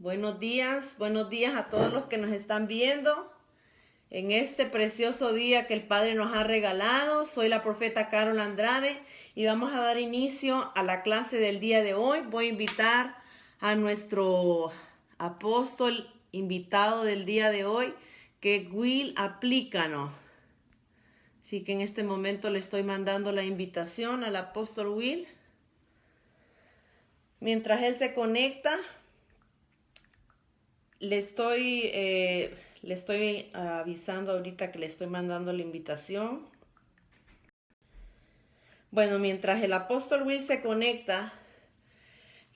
buenos días a todos los que nos están viendo en este precioso día que el Padre nos ha regalado. Soy la profeta Carol Andrade y vamos a dar inicio a la clase del día de hoy. Voy a invitar a nuestro apóstol invitado del día de hoy, que es Will Aplícano. Así que en este momento le estoy mandando la invitación al apóstol Will. Mientras él se conecta, le estoy avisando ahorita que le estoy mandando la invitación. Bueno, mientras el apóstol Will se conecta,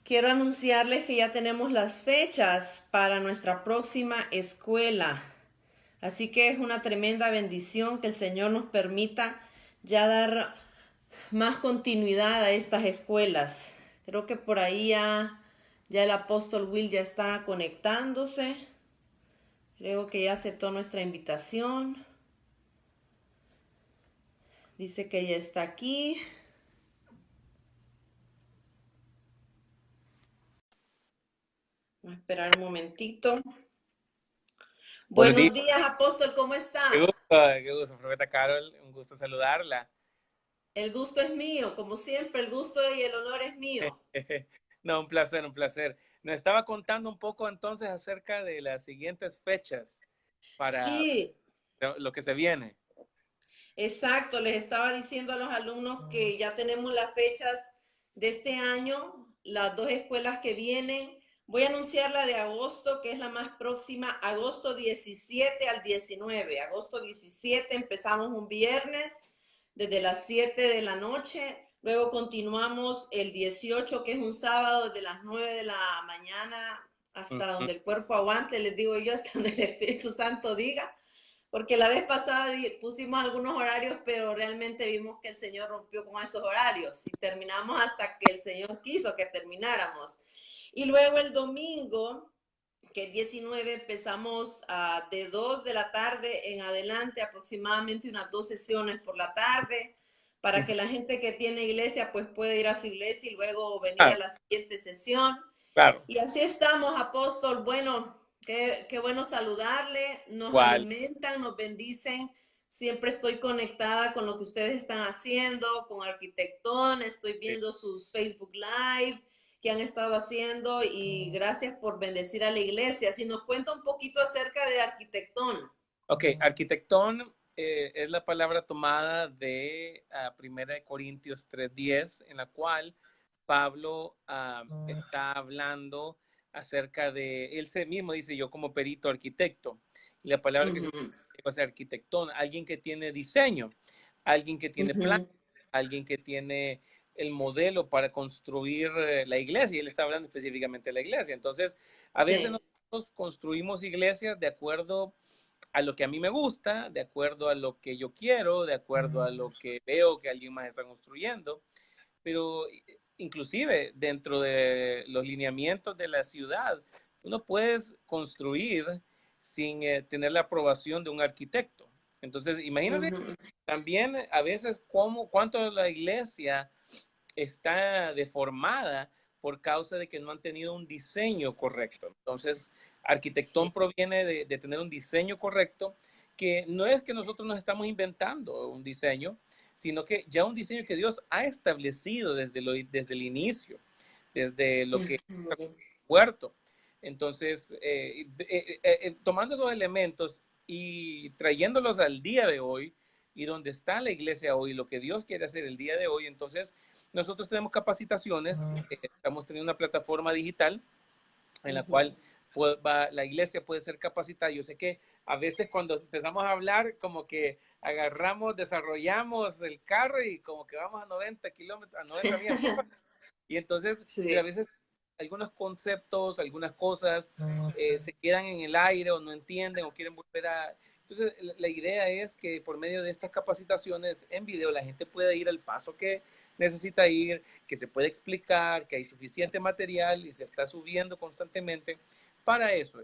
quiero anunciarles que ya tenemos las fechas para nuestra próxima escuela. Así que es una tremenda bendición que el Señor nos permita ya dar más continuidad a estas escuelas. Creo que por ahí ya el apóstol Will ya está conectándose. Creo que ya aceptó nuestra invitación. Dice que ya está aquí. Voy a esperar un momentito. Buenos Buenos días, días, apóstol, ¿cómo está? qué gusto, profeta Carol, un gusto saludarla. El gusto es mío, como siempre, el gusto y el honor es mío. No, un placer, un placer. Nos estaba contando un poco entonces acerca de las siguientes fechas para Sí, lo que se viene. exacto. Les estaba diciendo a los alumnos que ya tenemos las fechas de este año, las dos escuelas que vienen. Voy a anunciar la de agosto, que es la más próxima, agosto 17 al 19. Agosto 17 empezamos un viernes desde las 7 de la noche. Luego continuamos el 18, que es un sábado, desde las 9 de la mañana hasta Ujú. donde el cuerpo aguante, les digo yo, hasta donde el Espíritu Santo diga. Porque la vez pasada pusimos algunos horarios, pero realmente vimos que el Señor rompió con esos horarios y terminamos hasta que el Señor quiso que termináramos. Y luego el domingo, que es 19, empezamos de 2 de la tarde en adelante, aproximadamente unas 2 sesiones por la tarde, para que la gente que tiene iglesia pues puede ir a su iglesia y luego venir a Claro, la siguiente sesión. claro. Y así estamos, apóstol. Bueno, qué bueno saludarle. Nos Igual. alimentan, nos bendicen. Siempre estoy conectada con lo que ustedes están haciendo, con Arquitectón. Estoy Sí. viendo sus Facebook Live que han estado haciendo y gracias por bendecir a la iglesia. Si nos cuenta un poquito acerca de Arquitectón. Ok, arquitectón es la palabra tomada de 1 de Corintios 3:10, en la cual Pablo está hablando acerca de, él mismo dice, yo como perito arquitecto, y la palabra que se Ujú, es arquitectón, alguien que tiene diseño, alguien que tiene plan, ujú, alguien que tiene el modelo para construir la iglesia, y él está hablando específicamente de la iglesia. Entonces, a veces sí. nosotros construimos iglesias de acuerdo a lo que a mí me gusta, de acuerdo a lo que yo quiero, de acuerdo a lo que veo que alguien más está construyendo, pero inclusive dentro de los lineamientos de la ciudad, tú no puedes construir sin tener la aprobación de un arquitecto. Entonces, imagínate Ujú, también a veces cuánto la iglesia está deformada por causa de que no han tenido un diseño correcto. Entonces, sí. arquitectón proviene de tener un diseño correcto, que no es que nosotros nos estamos inventando un diseño, sino que ya un diseño que Dios ha establecido desde el inicio, desde lo que es Ujú, puerto. Entonces, tomando esos elementos y trayéndolos al día de hoy, y donde está la iglesia hoy, lo que Dios quiere hacer el día de hoy, entonces nosotros tenemos capacitaciones, estamos teniendo una plataforma digital en la ujú. cual la iglesia puede ser capacitada. Yo sé que a veces cuando empezamos a hablar, como que agarramos, desarrollamos el carro y como que vamos a 90 kilómetros, a 90 millas por hora. Y entonces, pero a Sí. veces algunos conceptos, algunas cosas se quedan en el aire o no entienden o quieren volver a... Entonces, la idea es que por medio de estas capacitaciones en video la gente pueda ir al paso que necesita ir, que se puede explicar, que hay suficiente material y se está subiendo constantemente para eso.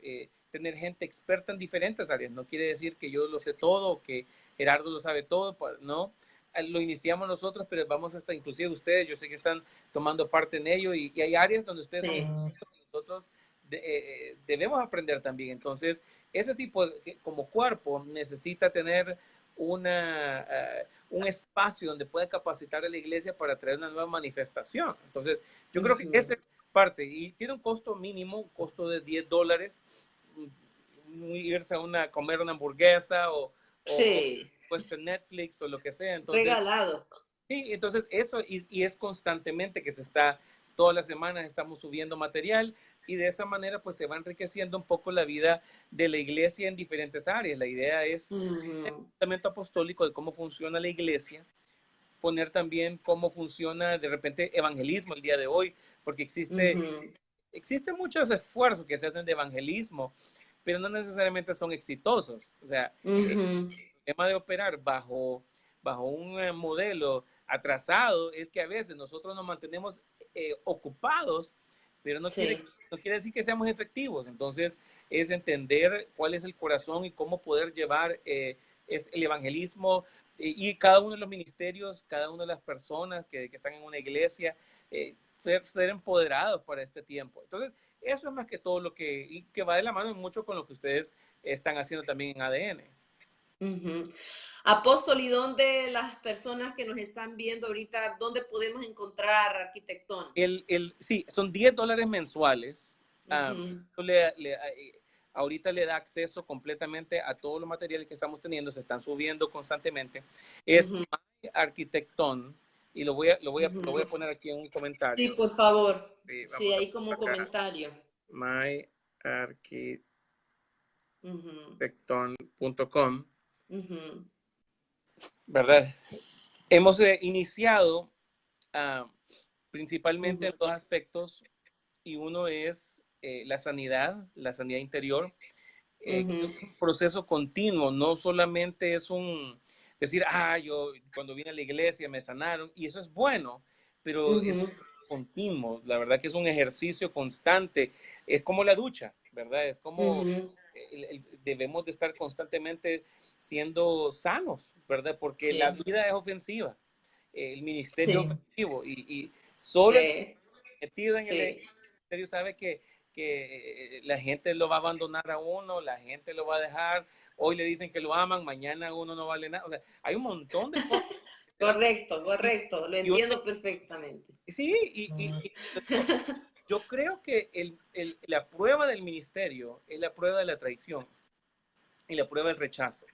Tener gente experta en diferentes áreas no quiere decir que yo lo sé todo, que Gerardo lo sabe todo, no. Lo iniciamos nosotros, pero vamos hasta inclusive ustedes, yo sé que están tomando parte en ello y hay áreas donde ustedes son Sí. expertos y nosotros debemos aprender también. Entonces, ese tipo, como cuerpo, necesita tener un espacio donde pueda capacitar a la iglesia para traer una nueva manifestación. Entonces, yo creo que esa es parte, y tiene un costo mínimo, un costo de $10, irse a comer una hamburguesa o Sí, puesto en Netflix o lo que sea. Entonces, regalado. sí, entonces eso, y es constantemente que se está, todas las semanas estamos subiendo material, y de esa manera pues se va enriqueciendo un poco la vida de la iglesia en diferentes áreas. La idea es el fundamento apostólico de cómo funciona la iglesia, poner también cómo funciona de repente evangelismo el día de hoy, porque existe muchos esfuerzos que se hacen de evangelismo, pero no necesariamente son exitosos. O sea, el tema de operar bajo un modelo atrasado es que a veces nosotros nos mantenemos ocupados, pero no quiere decir que seamos efectivos. Entonces, es entender cuál es el corazón y cómo poder llevar es el evangelismo, y cada uno de los ministerios, cada una de las personas que están en una iglesia, ser empoderados para este tiempo. Entonces, eso es más que todo lo que va de la mano mucho con lo que ustedes están haciendo también en ADN. Apóstol, ¿y dónde las personas que nos están viendo ahorita, dónde podemos encontrar Arquitectón? Sí, son $10 mensuales. Ahorita le da acceso completamente a todos los materiales que estamos teniendo, se están subiendo constantemente. Es Arquitectón, y lo voy a poner aquí en un comentario. Sí, por favor. Sí, Sí, vamos a ahí como poner acá, comentario. myarquitecton.com, ¿verdad? Hemos iniciado principalmente en dos aspectos, y uno es la sanidad interior, que es un proceso continuo, no solamente es decir, yo cuando vine a la iglesia me sanaron, y eso es bueno, pero es continuo. La verdad que es un ejercicio constante, es como la ducha, ¿verdad? Es como debemos de estar constantemente siendo sanos, ¿verdad? Porque la vida es ofensiva, el ministerio es ofensivo, y solo el metido en el ministerio sabe que la gente lo va a abandonar a uno, la gente lo va a dejar. Hoy le dicen que lo aman, mañana uno no vale nada. O sea, hay un montón de cosas. Correcto, correcto, lo entiendo perfectamente. Sí, yo creo que la prueba del ministerio es la prueba de la traición y la prueba del rechazo.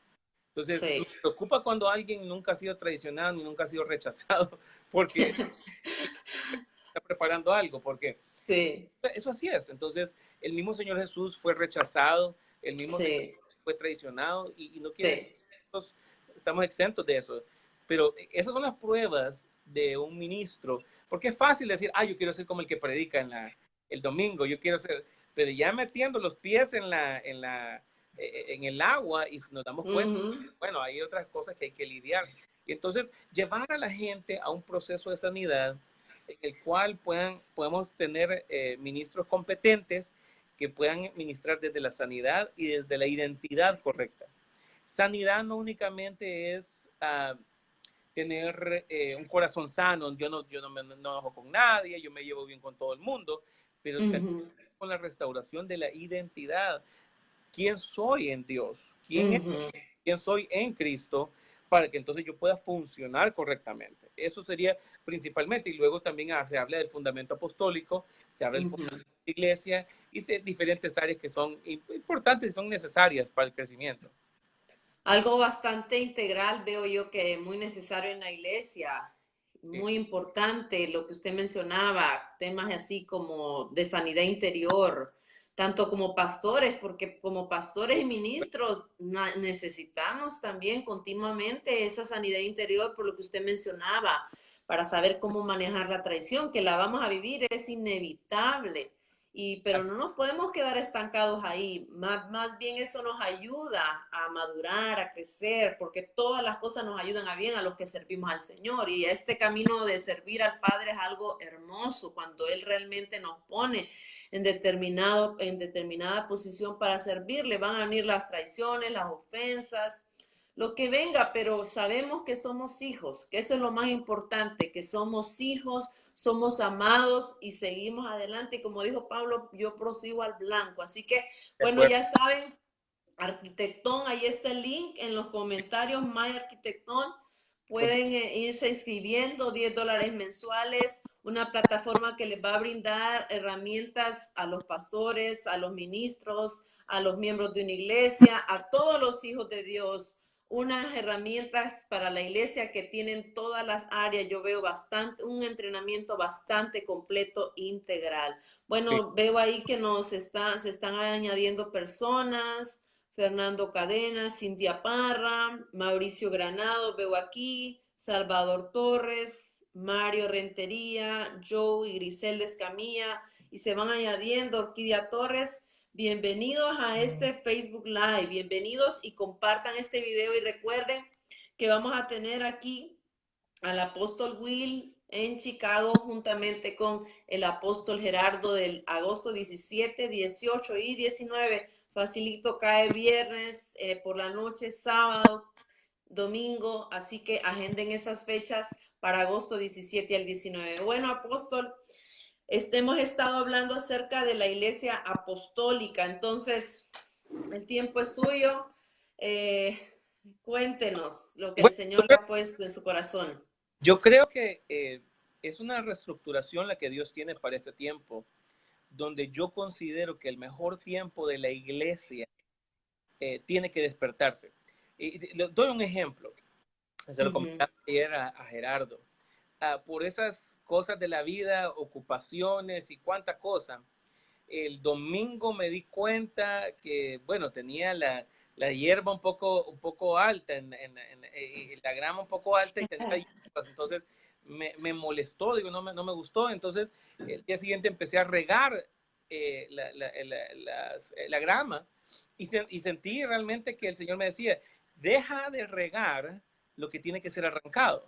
Entonces, me preocupa cuando alguien nunca ha sido traicionado ni nunca ha sido rechazado, porque está preparando algo, porque eso así es. Entonces, el mismo Señor Jesús fue rechazado, el mismo Señor fue traicionado, y no quiere decir que nosotros estamos exentos de eso, pero esas son las pruebas de un ministro, porque es fácil decir, yo quiero ser como el que predica el domingo, yo quiero ser, pero ya metiendo los pies en el agua, y nos damos cuenta, bueno, hay otras cosas que hay que lidiar. Y entonces, llevar a la gente a un proceso de sanidad en el cual podemos tener ministros competentes que puedan ministrar desde la sanidad y desde la identidad correcta. Sanidad no únicamente es tener un corazón sano, yo no me enojo con nadie, yo me llevo bien con todo el mundo, pero también con la restauración de la identidad. ¿Quién soy en Dios? ¿Quién soy en Cristo? Para que entonces yo pueda funcionar correctamente. Eso sería principalmente, y luego también se habla del fundamento apostólico, se habla del fundamento de la iglesia, y diferentes áreas que son importantes y son necesarias para el crecimiento. Algo bastante integral veo yo que es muy necesario en la iglesia, muy importante lo que usted mencionaba, temas así como de sanidad interior, tanto como pastores, porque como pastores y ministros necesitamos también continuamente esa sanidad interior por lo que usted mencionaba, para saber cómo manejar la traición, que la vamos a vivir, es inevitable. Pero no nos podemos quedar estancados ahí, más bien eso nos ayuda a madurar, a crecer, porque todas las cosas nos ayudan a bien a los que servimos al Señor, y este camino de servir al Padre es algo hermoso cuando Él realmente nos pone en determinada posición para servirle. Van a venir las traiciones, las ofensas, lo que venga, pero sabemos que somos hijos, que eso es lo más importante, que somos hijos, somos amados y seguimos adelante. Y como dijo Pablo, yo prosigo al blanco. Así que, De bueno, acuerdo. ya saben, Arquitectón, ahí está el link en los comentarios, My Arquitectón. Pueden irse inscribiendo, $10 mensuales, una plataforma que les va a brindar herramientas a los pastores, a los ministros, a los miembros de una iglesia, a todos los hijos de Dios, unas herramientas para la iglesia que tienen todas las áreas. Yo veo bastante, un entrenamiento bastante completo, integral. Sí. Bueno, veo ahí que se están añadiendo personas. Fernando Cadena, Cintia Parra, Mauricio Granado, veo aquí, Salvador Torres, Mario Rentería, Joe y Griselda Escamilla, y se van añadiendo, Orquídea Torres. Bienvenidos a este Facebook Live, bienvenidos y compartan este video y recuerden que vamos a tener aquí al apóstol Will en Chicago juntamente con el apóstol Gerardo del agosto 17, 18 y 19. Facilito cae viernes por la noche, sábado, domingo, así que agenden esas fechas para agosto 17 al 19. Bueno, apóstol, hemos estado hablando acerca de la iglesia apostólica, entonces el tiempo es suyo. Eh, Cuéntenos lo que el Bueno, Señor le ha puesto en su corazón. yo creo que es una reestructuración la que Dios tiene para este tiempo, donde yo considero que el mejor tiempo de la iglesia tiene que despertarse. Y le doy un ejemplo, se lo comenté ayer a Gerardo. Por esas cosas de la vida, ocupaciones y cuánta cosa, el domingo me di cuenta que, bueno, tenía la hierba un poco alta, la grama un poco alta y tenía hierbas, entonces me molestó, digo, no me gustó, entonces el día siguiente empecé a regar la grama y sentí realmente que el Señor me decía, deja de regar lo que tiene que ser arrancado.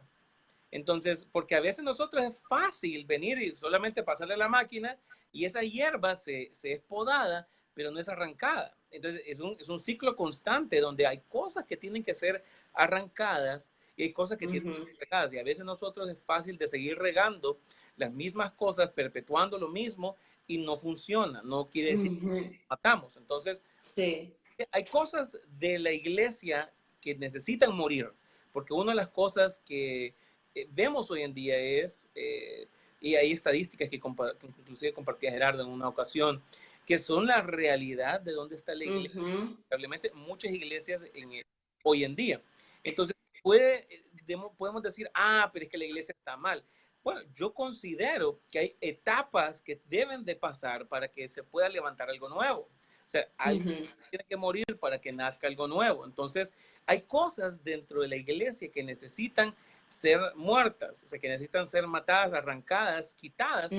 Entonces, porque a veces nosotros es fácil venir y solamente pasarle la máquina y esa hierba se es podada, pero no es arrancada. Entonces, es un ciclo constante donde hay cosas que tienen que ser arrancadas y hay cosas que tienen que ser regadas. Y a veces nosotros es fácil de seguir regando las mismas cosas, perpetuando lo mismo y no funciona. No quiere decir que matamos. Entonces, Sí. hay cosas de la iglesia que necesitan morir, porque una de las cosas que vemos hoy en día es, y hay estadísticas que inclusive compartía Gerardo en una ocasión, que son la realidad de dónde está la iglesia. Probablemente muchas iglesias hoy en día. Entonces, podemos decir, pero es que la iglesia está mal. Bueno, yo considero que hay etapas que deben de pasar para que se pueda levantar algo nuevo. O sea, algo tiene que morir para que nazca algo nuevo. Entonces, hay cosas dentro de la iglesia que necesitan ser muertas, o sea, que necesitan ser matadas, arrancadas, quitadas,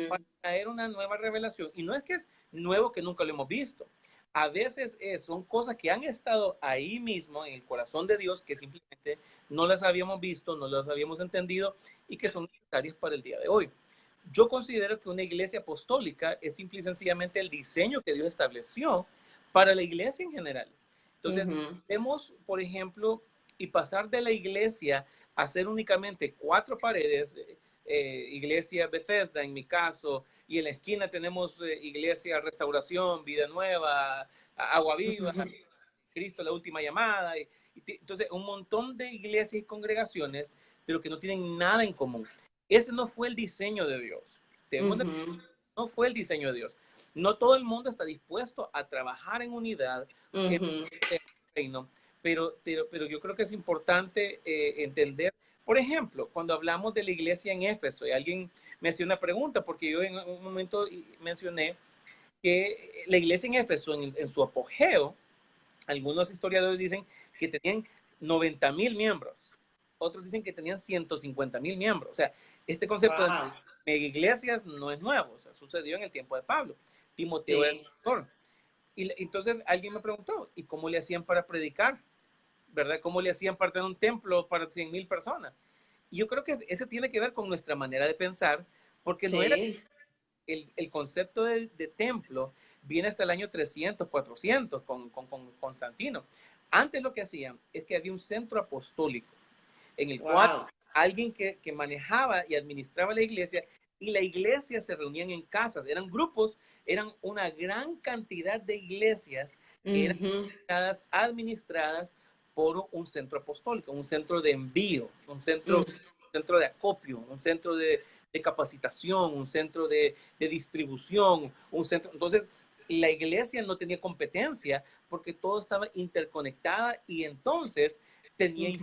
para traer una nueva revelación. Y no es que es nuevo que nunca lo hemos visto. A veces son cosas que han estado ahí mismo en el corazón de Dios que simplemente no las habíamos visto, no las habíamos entendido y que son necesarias para el día de hoy. Yo considero que una iglesia apostólica es simple y sencillamente el diseño que Dios estableció para la iglesia en general. Entonces, vemos, por ejemplo, y pasar de la iglesia a ser únicamente 4 paredes, iglesia Bethesda en mi caso, y en la esquina tenemos iglesia Restauración, Vida Nueva, Agua Viva, Cristo la última llamada. Entonces, un montón de iglesias y congregaciones, pero que no tienen nada en común. Ese no fue el diseño de Dios. No fue el diseño de Dios. No todo el mundo está dispuesto a trabajar en unidad en el reino, pero yo creo que es importante entender, por ejemplo, cuando hablamos de la iglesia en Éfeso, y alguien me hacía una pregunta, porque yo en un momento mencioné que la iglesia en Éfeso, en su apogeo, algunos historiadores dicen que tenían 90,000 miembros, otros dicen que tenían 150,000 miembros. O sea, este concepto de mega iglesias no es nuevo, o sea, sucedió en el tiempo de Pablo. Timoteo era el pastor. Y entonces alguien me preguntó, ¿y cómo le hacían para predicar? ¿Verdad? ¿Cómo le hacían para tener un templo para 100,000 personas? Y yo creo que ese tiene que ver con nuestra manera de pensar, porque no era el concepto de templo viene hasta el año 300, 400 con Constantino. Antes lo que hacían es que había un centro apostólico en el cual Wow. alguien que manejaba y administraba la iglesia, y la iglesia se reunían en casas, eran grupos, eran una gran cantidad de iglesias que eran administradas por un centro apostólico, un centro de envío, un centro de acopio, un centro de capacitación, un centro de distribución, un centro. Entonces, la iglesia no tenía competencia porque todo estaba interconectada, y entonces tenía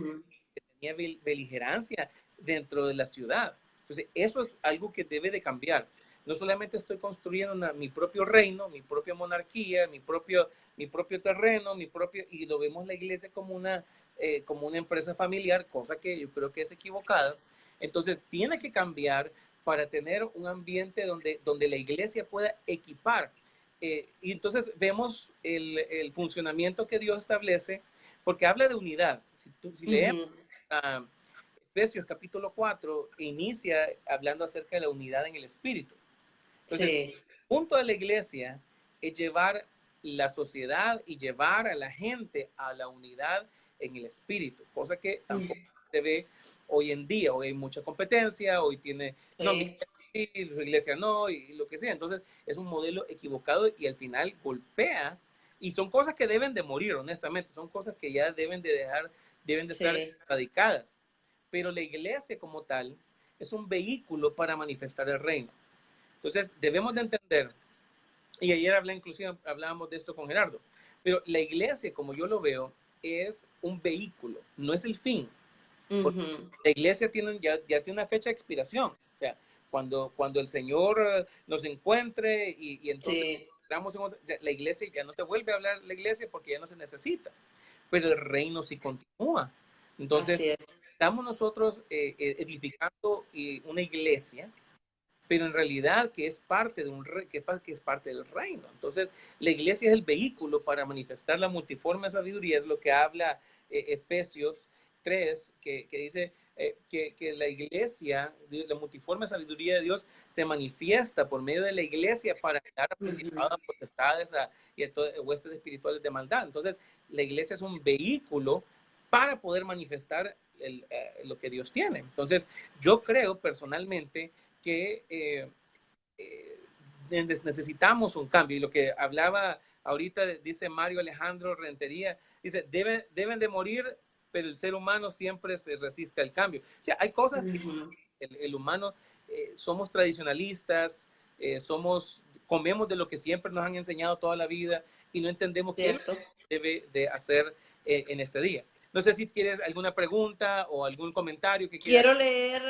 tenía beligerancia dentro de la ciudad. Entonces, eso es algo que debe de cambiar. No solamente estoy construyendo mi propio reino, mi propia monarquía, mi propio terreno, y lo vemos la iglesia como una empresa familiar, cosa que yo creo que es equivocada. Entonces, tiene que cambiar para tener un ambiente donde la iglesia pueda equipar. Y entonces vemos el funcionamiento que Dios establece, porque habla de unidad. Si leemos uh, Efesios capítulo 4, inicia hablando acerca de la unidad en el Espíritu. Entonces, Sí. el punto de la iglesia es llevar la sociedad y llevar a la gente a la unidad en el Espíritu, cosa que tampoco se ve hoy en día. Hoy hay mucha competencia, hoy tiene, no, mi Sí. iglesia no, y lo que sea. Entonces, es un modelo equivocado y al final golpea, y son cosas que deben de morir, honestamente, son cosas que ya deben de dejar, deben de estar Sí. erradicadas. Pero la iglesia como tal es un vehículo para manifestar el reino. Entonces, debemos de entender, y ayer inclusive hablábamos de esto con Gerardo, pero la iglesia, como yo lo veo, es un vehículo, no es el fin. Porque la iglesia ya tiene una fecha de expiración. O sea, cuando el Señor nos encuentre y entonces Sí. la iglesia ya no se vuelve a hablar la iglesia porque ya no se necesita, pero el reino sí continúa. Entonces, Así es. estamos nosotros edificando una iglesia, pero en realidad que es parte de que es parte del reino. Entonces, la iglesia es el vehículo para manifestar la multiforme sabiduría, es lo que habla Efesios 3, que dice que la iglesia, la multiforme sabiduría de Dios, se manifiesta por medio de la iglesia para dar a principados, potestades y a huestes espirituales de maldad. Entonces, la iglesia es un vehículo para poder manifestar lo que Dios tiene. Entonces, yo creo personalmente que necesitamos un cambio. Y lo que hablaba ahorita, dice Mario Alejandro Rentería, dice, deben de morir, pero el ser humano siempre se resiste al cambio. O sea, hay cosas que el humano, somos tradicionalistas, comemos de lo que siempre nos han enseñado toda la vida y no entendemos qué Cierto. debe de hacer en este día. No sé si quieres alguna pregunta o algún comentario que quieras. Quiero leer,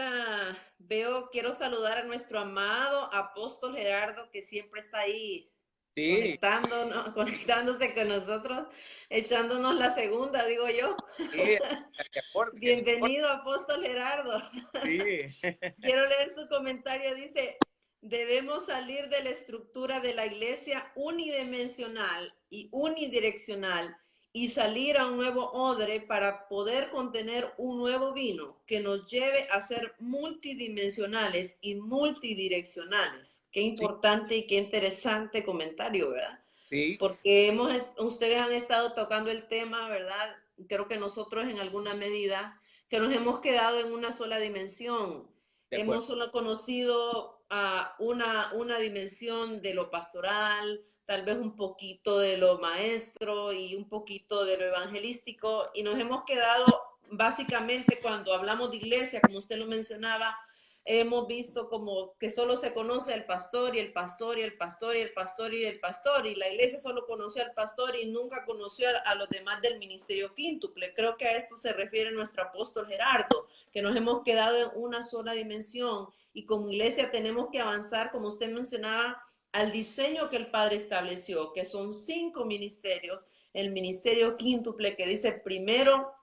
quiero saludar a nuestro amado apóstol Gerardo, que siempre está ahí Sí, conectándose con nosotros, echándonos la segunda, digo yo. sí, que me aporte, Bienvenido, apóstol Gerardo. sí. Quiero leer su comentario. Dice, debemos salir de la estructura de la iglesia unidimensional y unidireccional y salir a un nuevo odre para poder contener un nuevo vino que nos lleve a ser multidimensionales y multidireccionales. Qué Sí, importante y qué interesante comentario, ¿verdad? sí, Porque ustedes han estado tocando el tema, ¿verdad? Creo que nosotros en alguna medida que nos hemos quedado en una sola dimensión. de acuerdo. Hemos solo conocido una dimensión de lo pastoral, tal vez un poquito de lo maestro y un poquito de lo evangelístico, y nos hemos quedado básicamente cuando hablamos de iglesia, como usted lo mencionaba, hemos visto como que solo se conoce al pastor y el pastor y el pastor y el pastor y el pastor, y la iglesia solo conoció al pastor y nunca conoció a los demás del ministerio quíntuple. Creo que a esto se refiere nuestro apóstol Gerardo, que nos hemos quedado en una sola dimensión, y como iglesia tenemos que avanzar, como usted mencionaba, al diseño que el Padre estableció, que son 5 ministerios. El ministerio quíntuple, que dice primero,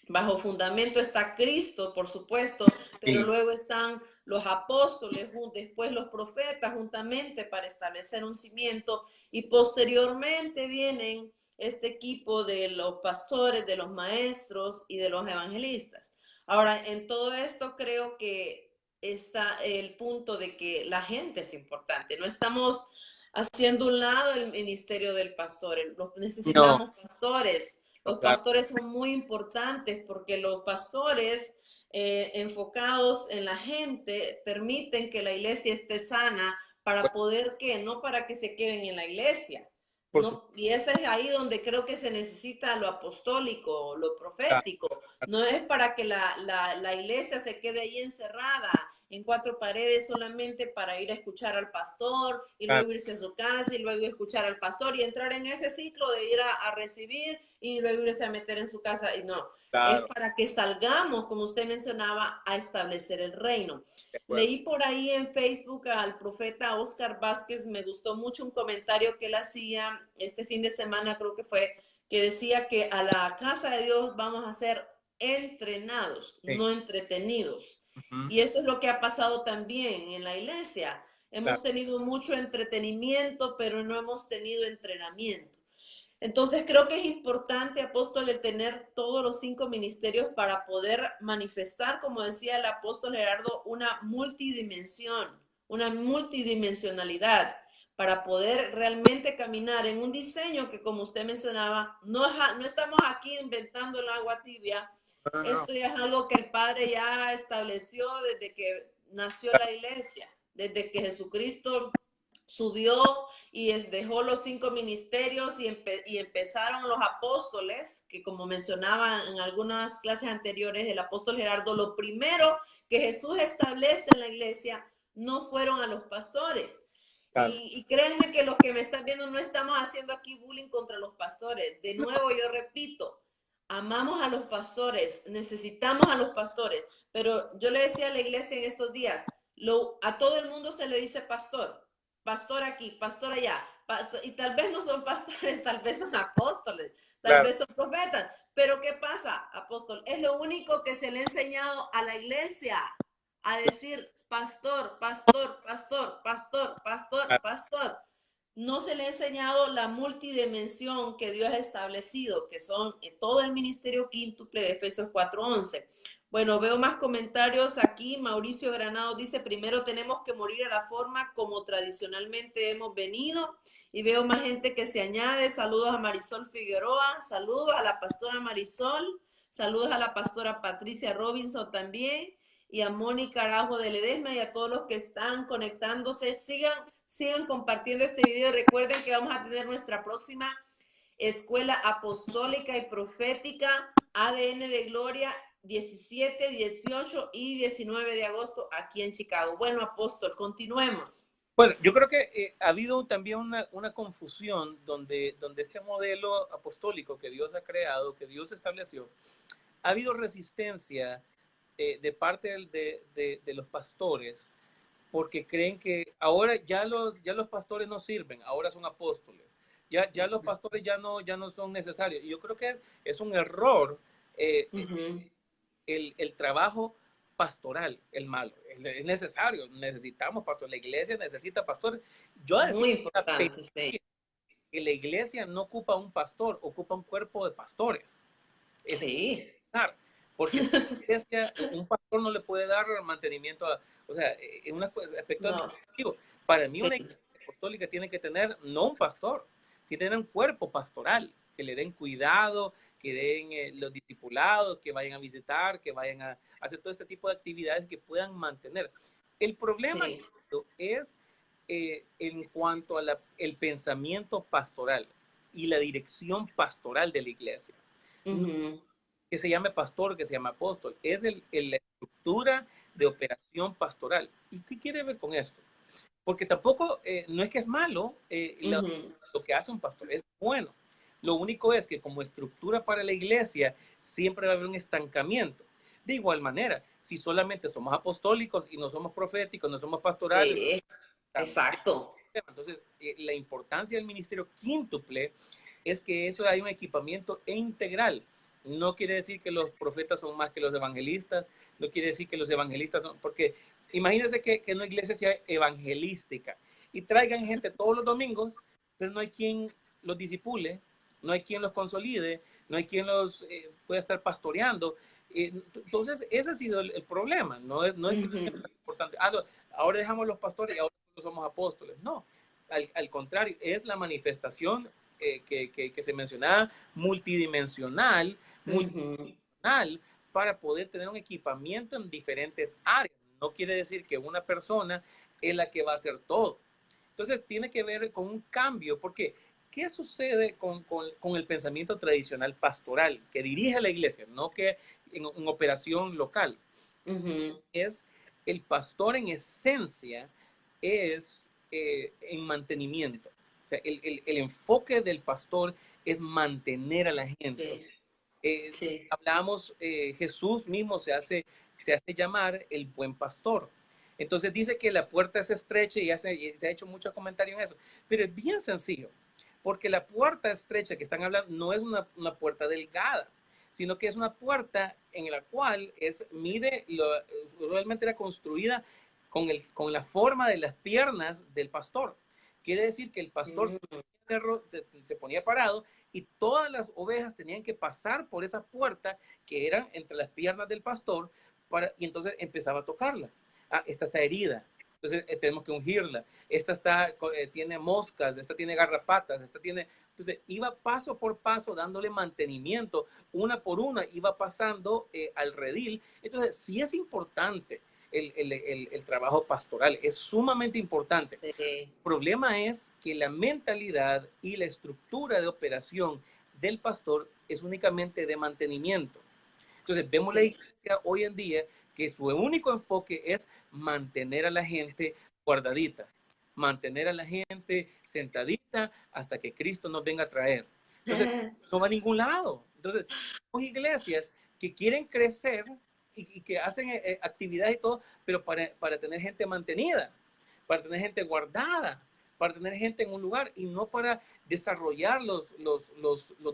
bajo fundamento está Cristo, por supuesto, pero Sí, luego están los apóstoles, después los profetas juntamente para establecer un cimiento, y posteriormente vienen este equipo de los pastores, de los maestros y de los evangelistas. Ahora, en todo esto creo que está el punto de que la gente es importante. No estamos haciendo un lado el ministerio del pastor. no, Necesitamos pastores. Los Claro, pastores son muy importantes porque los pastores enfocados en la gente permiten que la iglesia esté sana para poder que, no para que se queden en la iglesia. por No, supuesto. y ese es ahí donde creo que se necesita lo apostólico, lo profético. No es para que la iglesia se quede ahí encerrada en cuatro paredes solamente para ir a escuchar al pastor y Claro, luego irse a su casa y luego escuchar al pastor y entrar en ese ciclo de ir a recibir y luego irse a meter en su casa. Y no, es claro, para que salgamos, como usted mencionaba, a establecer el reino. de acuerdo. Leí por ahí en Facebook al profeta Oscar Vázquez, me gustó mucho un comentario que él hacía este fin de semana, creo que fue, que decía que a la casa de Dios vamos a ser entrenados, Sí. no entretenidos. Ujú, Y eso es lo que ha pasado también en la iglesia. claro, Hemos tenido mucho entretenimiento, pero no hemos tenido entrenamiento. Entonces creo que es importante, apóstol, el tener todos los 5 ministerios para poder manifestar, como decía el apóstol Gerardo, una multidimensionalidad, para poder realmente caminar en un diseño que, como usted mencionaba, no estamos aquí inventando el agua tibia. no, no, no, Esto ya es algo que el Padre ya estableció desde que nació claro, la iglesia, desde que Jesucristo subió y dejó los 5 ministerios y empezaron los apóstoles, que como mencionaba en algunas clases anteriores, el apóstol Gerardo, lo primero que Jesús establece en la iglesia no fueron a los pastores. claro. Y créanme que los que me están viendo no estamos haciendo aquí bullying contra los pastores. De nuevo, yo repito, amamos a los pastores, necesitamos a los pastores, pero yo le decía a la iglesia en estos días, a todo el mundo se le dice pastor, pastor aquí, pastor allá, pastor, y tal vez no son pastores, tal vez son apóstoles, tal Claro. vez son profetas, pero ¿qué pasa, apóstol? Es lo único que se le ha enseñado a la iglesia, a decir pastor, pastor, pastor, pastor, pastor, Claro. pastor. No se le ha enseñado la multidimensión que Dios ha establecido, que son todo el ministerio quíntuple de Efesios 4:11. Bueno, veo más comentarios aquí. Mauricio Granado dice, primero tenemos que morir a la forma como tradicionalmente hemos venido. Y veo más gente que se añade. Saludos a Marisol Figueroa, saludos a la pastora Marisol, saludos a la pastora Patricia Robinson también, y a Mónica Arajo de Ledesma y a todos los que están conectándose. Sigan compartiendo este video. Recuerden que vamos a tener nuestra próxima escuela apostólica y profética, ADN de Gloria, 17, 18 y 19 de agosto aquí en Chicago. Bueno, apóstol, continuemos. Bueno, yo creo que ha habido también una confusión donde este modelo apostólico que Dios ha creado, que Dios estableció, ha habido resistencia de parte de los pastores porque creen que ahora ya los pastores no sirven, ahora son apóstoles. Ya los pastores ya no son necesarios. Y yo creo que es un error eh, el trabajo pastoral, el malo. Es necesario, necesitamos pastores. La iglesia necesita pastores. Yo decía Muy importante, sí. que la iglesia no ocupa un pastor, ocupa un cuerpo de pastores. Es Sí. necesario, porque una iglesia, un pastor no le puede dar mantenimiento a, o sea, en un aspecto No, administrativo. Para mí sí, una iglesia apostólica tiene que tener no un pastor, tiene que tener un cuerpo pastoral, que le den cuidado, que den los discipulados, que vayan a visitar, que vayan a hacer todo este tipo de actividades que puedan mantener. El problema sí. es en cuanto a el pensamiento pastoral y la dirección pastoral de la iglesia. No que se llame pastor, que se llame apóstol, es la estructura de operación pastoral. ¿Y qué quiere ver con esto? Porque tampoco, no es que es malo lo que hace un pastor, es bueno. Lo único es que como estructura para la iglesia siempre va a haber un estancamiento. De igual manera, si solamente somos apostólicos y no somos proféticos, no somos pastorales, Sí, también. exacto. Entonces, la importancia del ministerio quíntuple es que eso hay un equipamiento integral. No quiere decir que los profetas son más que los evangelistas, no quiere decir que los evangelistas son, porque imagínense que una iglesia sea evangelística y traigan gente todos los domingos, pero no hay quien los disipule, no hay quien los consolide, no hay quien los pueda estar pastoreando. Entonces, ese ha sido el problema. No es que no sea importante. No, ahora dejamos los pastores y ahora somos apóstoles. No, al contrario, es la manifestación que se mencionaba, multidimensional, para poder tener un equipamiento en diferentes áreas. No quiere decir que una persona es la que va a hacer todo. Entonces tiene que ver con un cambio, porque ¿qué sucede con el pensamiento tradicional pastoral que dirige la iglesia, no que en operación local? Es el pastor en esencia es en mantenimiento. O sea, el enfoque del pastor es mantener a la gente. O sea, hablamos, Jesús mismo se hace llamar el buen pastor. Entonces dice que la puerta es estrecha y se ha hecho mucho comentario en eso, pero es bien sencillo, porque la puerta estrecha que están hablando no es una puerta delgada, sino que es una puerta en la cual realmente era construida con la forma de las piernas del pastor. Quiere decir que el pastor se ponía parado y todas las ovejas tenían que pasar por esa puerta que eran entre las piernas del pastor y entonces empezaba a tocarla. Esta está herida, entonces tenemos que ungirla. Esta tiene moscas, esta tiene garrapatas, esta tiene... Entonces iba paso por paso dándole mantenimiento, una por una iba pasando al redil. Entonces sí es importante el trabajo pastoral, es sumamente importante. El problema es que la mentalidad y la estructura de operación del pastor es únicamente de mantenimiento. Entonces vemos la iglesia hoy en día que su único enfoque es mantener a la gente guardadita, mantener a la gente sentadita hasta que Cristo nos venga a traer. Entonces, no va a ningún lado. Entonces, son iglesias que quieren crecer y que hacen actividades y todo, pero para tener gente mantenida, para tener gente guardada, para tener gente en un lugar y no para desarrollar los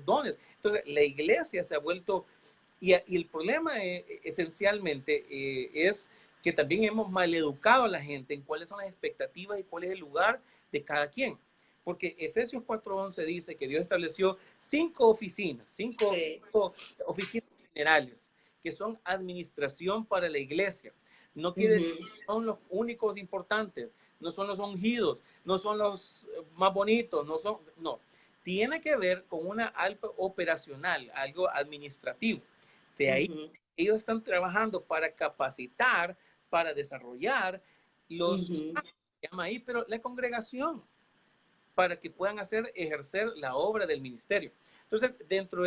dones. Entonces, la iglesia se ha vuelto... Y el problema esencialmente es que también hemos maleducado a la gente en cuáles son las expectativas y cuál es el lugar de cada quien. Porque Efesios 4:11 dice que Dios estableció cinco oficinas generales, que son administración para la iglesia. No quiere decir que son los únicos importantes, no son los ungidos, no son los más bonitos, no. Tiene que ver con una alta operacional, algo administrativo. De ahí ellos están trabajando para capacitar, para desarrollar llama ahí, pero la congregación, para que puedan ejercer la obra del ministerio. Entonces, dentro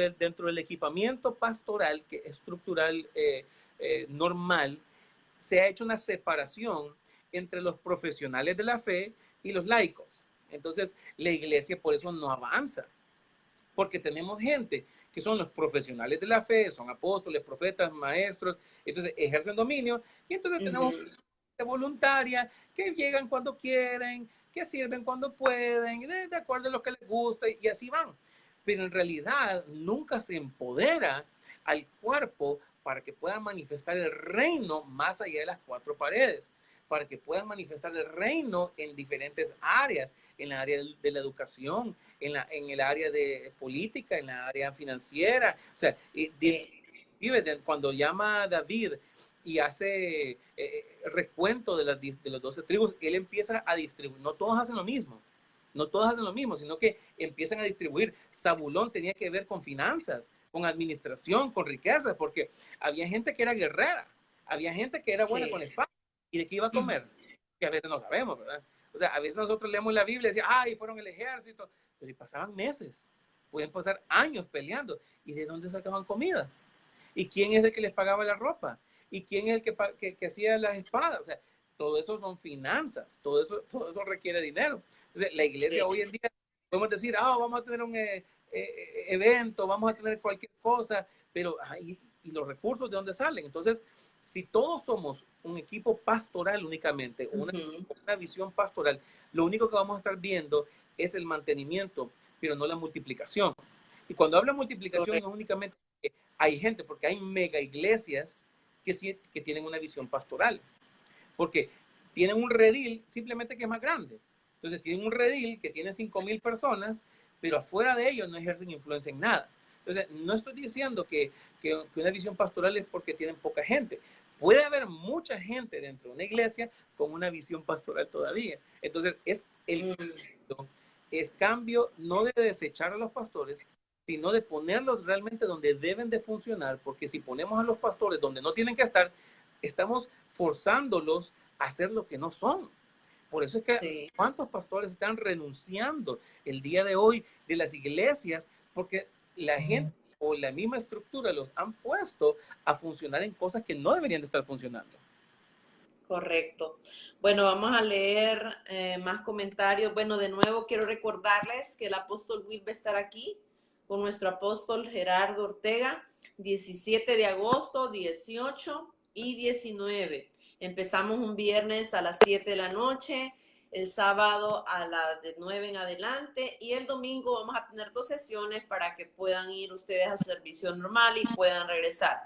del equipamiento pastoral, que es estructural normal, se ha hecho una separación entre los profesionales de la fe y los laicos. Entonces, la iglesia por eso no avanza, porque tenemos gente que son los profesionales de la fe, son apóstoles, profetas, maestros, entonces ejercen dominio, y entonces tenemos gente voluntaria que llegan cuando quieren, que sirven cuando pueden, de acuerdo a lo que les gusta, y así van. Pero en realidad nunca se empodera al cuerpo para que puedan manifestar el reino más allá de las cuatro paredes, para que puedan manifestar el reino en diferentes áreas, en la área de la educación, en el área de política, en la área financiera. O sea, cuando llama a David y hace recuento de las 12 tribus, él empieza a distribuir. No todos hacen lo mismo. No todos hacen lo mismo, sino que empiezan a distribuir. Zabulón tenía que ver con finanzas, con administración, con riquezas, porque había gente que era guerrera, había gente que era buena con espada. ¿Y de qué iba a comer? Que a veces no sabemos, ¿verdad? O sea, a veces nosotros leemos la Biblia y decimos, ay, fueron el ejército, pero y pasaban meses, pueden pasar años peleando. ¿Y de dónde sacaban comida? ¿Y quién es el que les pagaba la ropa? ¿Y quién es el que hacía las espadas? O sea, todo eso son finanzas, todo eso requiere dinero. Entonces, la iglesia hoy en día, podemos decir, vamos a tener un evento, vamos a tener cualquier cosa, pero ¿y los recursos de dónde salen? Entonces, si todos somos un equipo pastoral únicamente, una visión pastoral, lo único que vamos a estar viendo es el mantenimiento, pero no la multiplicación. Y cuando hablo de multiplicación, no únicamente hay gente, porque hay mega iglesias que tienen una visión pastoral, porque tienen un redil simplemente que es más grande. Entonces tienen un redil que tiene 5,000 personas, pero afuera de ellos no ejercen influencia en nada. Entonces, no estoy diciendo que una visión pastoral es porque tienen poca gente. Puede haber mucha gente dentro de una iglesia con una visión pastoral todavía. Entonces, es es cambio no de desechar a los pastores, sino de ponerlos realmente donde deben de funcionar, porque si ponemos a los pastores donde no tienen que estar, estamos forzándolos a hacer lo que no son. Por eso es que Sí. cuántos pastores están renunciando el día de hoy de las iglesias, porque la gente o la misma estructura los han puesto a funcionar en cosas que no deberían de estar funcionando. Correcto. Bueno, vamos a leer más comentarios. Bueno, de nuevo quiero recordarles que el apóstol Will va a estar aquí con nuestro apóstol Gerardo Ortega, 17 de agosto, 18 y 19. Empezamos un viernes a las 7 de la noche, el sábado a las de 9 en adelante y el domingo vamos a tener 2 sesiones para que puedan ir ustedes a su servicio normal y puedan regresar.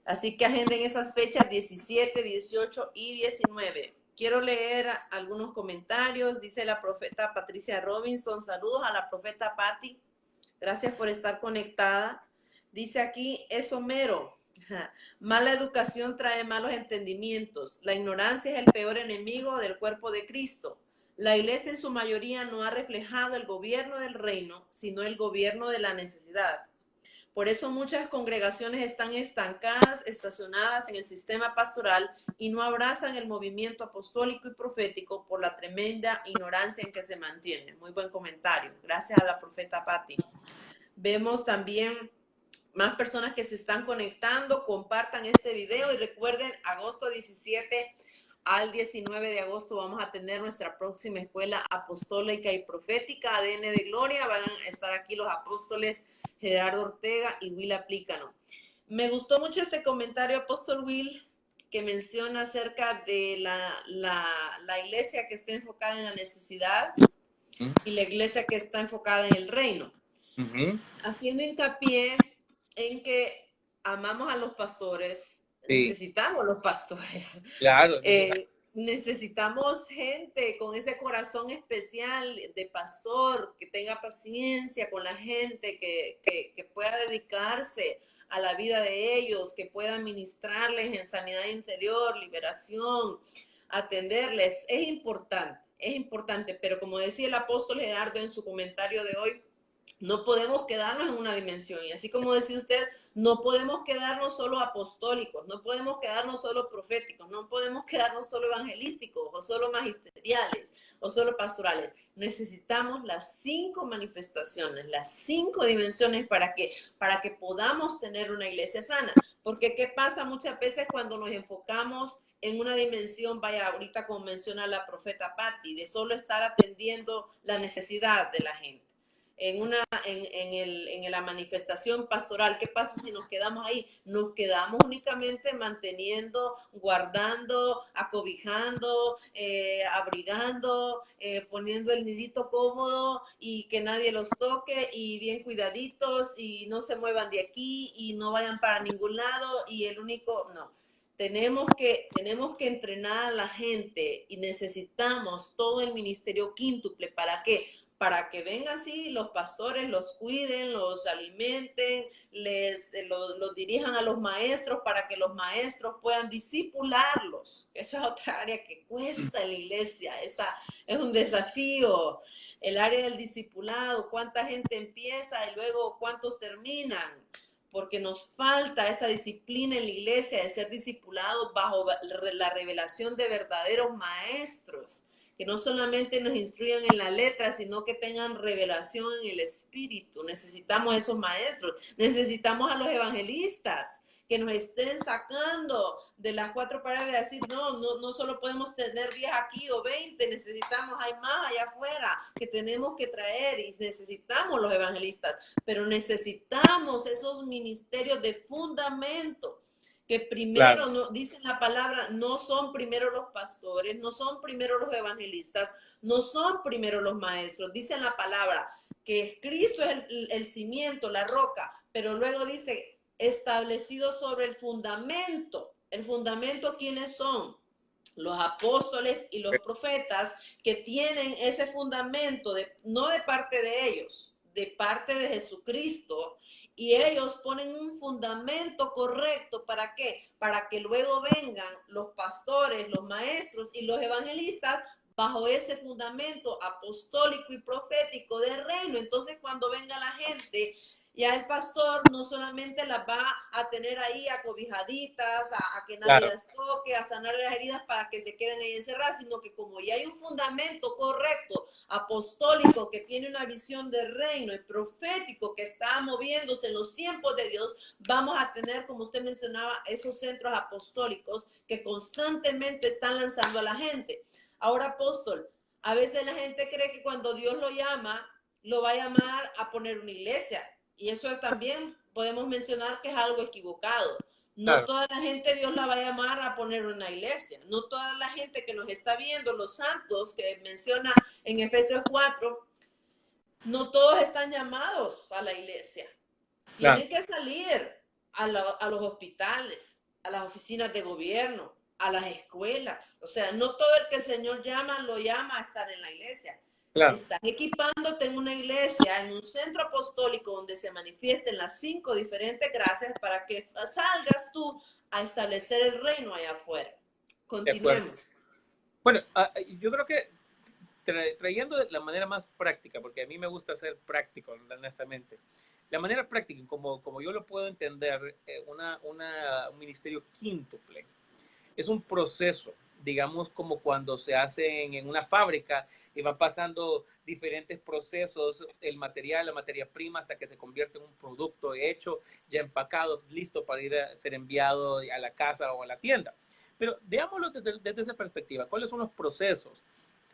Así que agenden esas fechas 17, 18 y 19. Quiero leer algunos comentarios. Dice la profeta Patricia Robinson. Saludos a la profeta Patti. Gracias por estar conectada. Dice aquí, es Homero. Mala educación trae malos entendimientos. La ignorancia es el peor enemigo del cuerpo de Cristo. La iglesia en su mayoría no ha reflejado el gobierno del reino, sino el gobierno de la necesidad. Por eso muchas congregaciones están estancadas, estacionadas en el sistema pastoral y no abrazan el movimiento apostólico y profético por la tremenda ignorancia en que se mantiene. Muy buen comentario. Gracias a la profeta Patti. Vemos también más personas que se están conectando. Compartan este video y recuerden, agosto 17 al 19 de agosto vamos a tener nuestra próxima escuela apostólica y profética, ADN de Gloria. Van a estar aquí los apóstoles Gerardo Ortega y Will Aplícano. Me gustó mucho este comentario, apóstol Will, que menciona acerca de la iglesia que está enfocada en la necesidad y la iglesia que está enfocada en el reino. Haciendo hincapié en que amamos a los pastores, necesitamos los pastores. Claro. Necesitamos gente con ese corazón especial de pastor, que tenga paciencia con la gente, que pueda dedicarse a la vida de ellos, que pueda ministrarles en sanidad interior, liberación, atenderles. Es importante, pero como decía el apóstol Gerardo en su comentario de hoy, no podemos quedarnos en una dimensión. Y así como decía usted, no podemos quedarnos solo apostólicos, no podemos quedarnos solo proféticos, no podemos quedarnos solo evangelísticos o solo magisteriales o solo pastorales. Necesitamos las 5 manifestaciones, las 5 dimensiones para que podamos tener una iglesia sana. Porque ¿qué pasa muchas veces cuando nos enfocamos en una dimensión, vaya, ahorita como menciona la profeta Patti, de solo estar atendiendo la necesidad de la gente? En la manifestación pastoral, ¿qué pasa si nos quedamos ahí? Nos quedamos únicamente manteniendo, guardando, acobijando, abrigando, poniendo el nidito cómodo y que nadie los toque y bien cuidaditos y no se muevan de aquí y no vayan para ningún lado y el único, no. Tenemos que entrenar a la gente y necesitamos todo el ministerio quíntuple. ¿Para qué? Para que vengan así los pastores, los cuiden, los alimenten, los dirijan a los maestros para que los maestros puedan discipularlos. Eso es otra área que cuesta en la iglesia, esa es un desafío. El área del discipulado, cuánta gente empieza y luego cuántos terminan, porque nos falta esa disciplina en la iglesia de ser discipulados bajo la revelación de verdaderos maestros, que no solamente nos instruyan en la letra, sino que tengan revelación en el espíritu. Necesitamos esos maestros, necesitamos a los evangelistas que nos estén sacando de las 4 paredes de decir, no solo podemos tener 10 aquí o 20, necesitamos, hay más allá afuera que tenemos que traer y necesitamos los evangelistas, pero necesitamos esos ministerios de fundamento que primero, no, dicen la palabra, no son primero los pastores, no son primero los evangelistas, no son primero los maestros. Dicen la palabra que Cristo es el cimiento, la roca, pero luego dice, establecido sobre el fundamento. ¿El fundamento quiénes son? Los apóstoles y los profetas, que tienen ese fundamento, no de parte de ellos, de parte de Jesucristo, y ellos ponen un fundamento correcto. ¿Para qué? Para que luego vengan los pastores, los maestros y los evangelistas bajo ese fundamento apostólico y profético del reino. Entonces, cuando venga la gente, ya el pastor no solamente las va a tener ahí acobijaditas, a que nadie Claro. las toque, a sanar las heridas para que se queden ahí encerradas, sino que como ya hay un fundamento correcto, apostólico, que tiene una visión del reino y profético que está moviéndose en los tiempos de Dios, vamos a tener, como usted mencionaba, esos centros apostólicos que constantemente están lanzando a la gente. Ahora, apóstol, a veces la gente cree que cuando Dios lo llama, lo va a llamar a poner una iglesia. Y eso también podemos mencionar que es algo equivocado. No Claro. toda la gente Dios la va a llamar a poner una iglesia. No toda la gente que nos está viendo, los santos que menciona en Efesios 4, no todos están llamados a la iglesia. Claro. Tienen que salir a los hospitales, a las oficinas de gobierno, a las escuelas. O sea, no todo el que el Señor llama lo llama a estar en la iglesia. Claro. Estás equipándote en una iglesia, en un centro apostólico donde se manifiesten las 5 diferentes gracias para que salgas tú a establecer el reino allá afuera. De acuerdo. Continuemos. Bueno, yo creo que trayendo de la manera más práctica, porque a mí me gusta ser práctico, honestamente. La manera práctica, como yo lo puedo entender, un ministerio quíntuple es un proceso, digamos, como cuando se hace en una fábrica y van pasando diferentes procesos, el material, la materia prima, hasta que se convierte en un producto hecho, ya empacado, listo para ir a ser enviado a la casa o a la tienda. Pero veámoslo desde esa perspectiva. ¿Cuáles son los procesos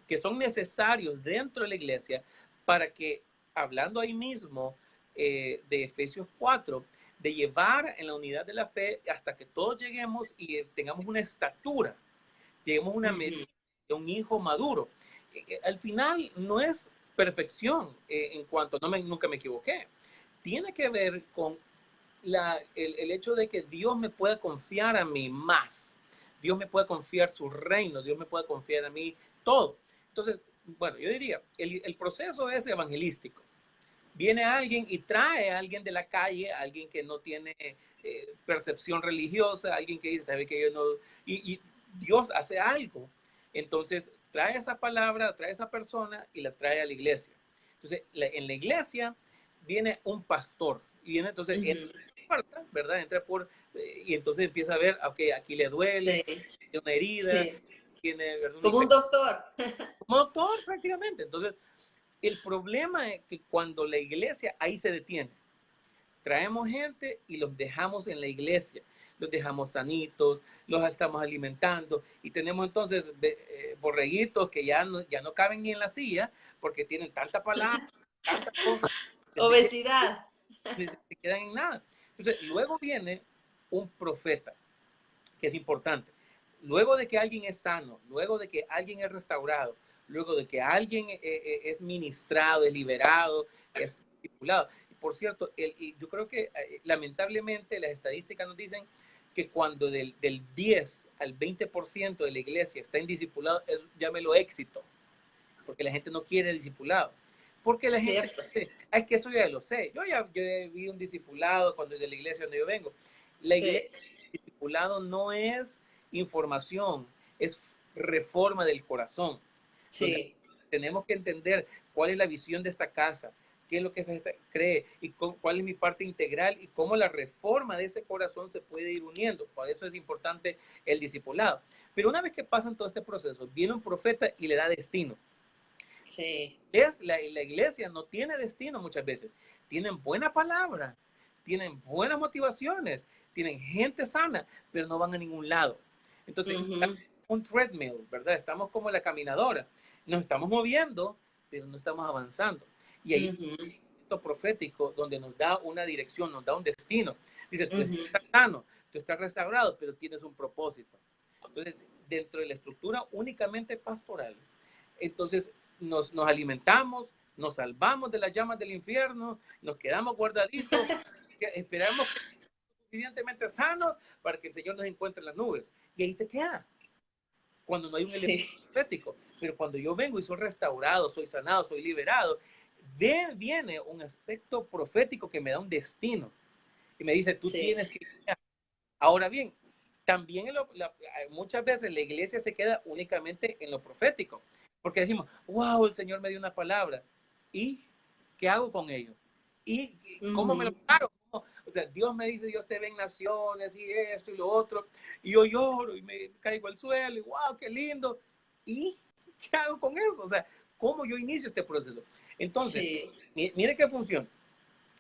que son necesarios dentro de la iglesia para que, hablando ahí mismo de Efesios 4, de llevar en la unidad de la fe hasta que todos lleguemos y tengamos una estatura, lleguemos a una medida de un hijo maduro? Al final no es perfección en cuanto, nunca me equivoqué. Tiene que ver con el hecho de que Dios me pueda confiar a mí más. Dios me puede confiar su reino, Dios me puede confiar a mí todo. Entonces, bueno, yo diría, el proceso es evangelístico. Viene alguien y trae a alguien de la calle, alguien que no tiene percepción religiosa, alguien que dice, sabe que yo no, y Dios hace algo. Entonces, trae esa palabra, trae esa persona y la trae a la iglesia. Entonces, en la iglesia viene un pastor, y viene entonces, ¿verdad? Entra por, y entonces empieza a ver, ok, aquí le duele, Sí, tiene una herida, sí. tiene, ¿verdad? Como un doctor. Como doctor prácticamente. Entonces, el problema es que cuando la iglesia ahí se detiene, traemos gente y los dejamos en la iglesia, los dejamos sanitos, los estamos alimentando y tenemos entonces borreguitos que ya no caben ni en la silla porque tienen tanta palabra, tanta cosa, Obesidad. ni se quedan en nada. Entonces, luego viene un profeta, que es importante. Luego de que alguien es sano, luego de que alguien es restaurado, luego de que alguien es ministrado, es liberado, es discipulado. Y por cierto, yo creo que lamentablemente las estadísticas nos dicen que cuando del 10 al 20% de la iglesia está en discipulado, llámelo éxito, porque la gente no quiere discipulado. Porque la gente dice, es que eso ya lo sé. Yo vi un discipulado cuando de la iglesia donde yo vengo. La iglesia, el discipulado no es información, es reforma del corazón. Donde tenemos que entender cuál es la visión de esta casa, qué es lo que se cree y cuál es mi parte integral y cómo la reforma de ese corazón se puede ir uniendo. Por eso es importante el discipulado. Pero una vez que pasan todo este proceso, viene un profeta y le da destino. Sí. La iglesia no tiene destino muchas veces. Tienen buena palabra, tienen buenas motivaciones, tienen gente sana, pero no van a ningún lado. Entonces, un treadmill, ¿verdad? Estamos como la caminadora. Nos estamos moviendo, pero no estamos avanzando. Y ahí es un momento profético donde nos da una dirección, nos da un destino. Dice, tú estás sano, tú estás restaurado, pero tienes un propósito. Entonces, dentro de la estructura únicamente pastoral, entonces nos alimentamos, nos salvamos de las llamas del infierno, nos quedamos guardaditos, esperamos que estemos suficientemente sanos para que el Señor nos encuentre en las nubes. Y ahí se queda, cuando no hay un elemento profético. Pero cuando yo vengo y soy restaurado, soy sanado, soy liberado, viene un aspecto profético que me da un destino. Y me dice, tú tienes que... Ahora bien, también muchas veces la iglesia se queda únicamente en lo profético. Porque decimos, wow, el Señor me dio una palabra. ¿Y qué hago con ello? ¿Y cómo me lo hago? O sea, Dios me dice, Dios te ve en naciones y esto y lo otro. Y yo lloro y me caigo al suelo y wow, qué lindo. ¿Y qué hago con eso? O sea, ¿cómo yo inicio este proceso? Entonces, Sí. mire qué función.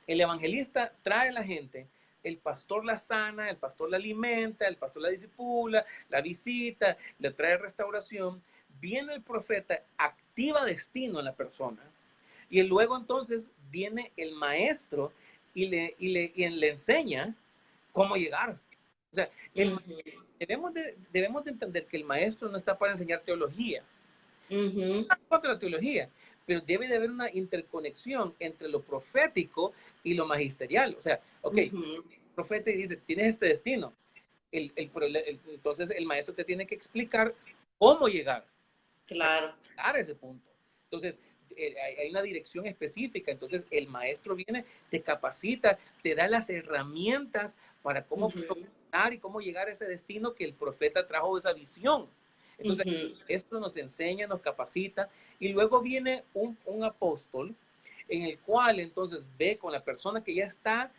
El evangelista trae a la gente, el pastor la sana, el pastor la alimenta, el pastor la disipula, la visita, le trae restauración. Viene el profeta, activa destino en la persona. Y luego entonces viene el maestro y le enseña cómo llegar. O sea, debemos de entender que el maestro no está para enseñar teología, contra la teología, pero debe de haber una interconexión entre lo profético y lo magisterial. O sea, ok, el profeta dice, tienes este destino. Entonces el maestro te tiene que explicar cómo llegar, Claro. a ese punto. Entonces, hay una dirección específica. Entonces, el maestro viene, te capacita, te da las herramientas para cómo progresar y cómo llegar a ese destino que el profeta trajo esa visión. Entonces, esto nos enseña, nos capacita, y luego viene un apóstol en el cual entonces ve con la persona que ya está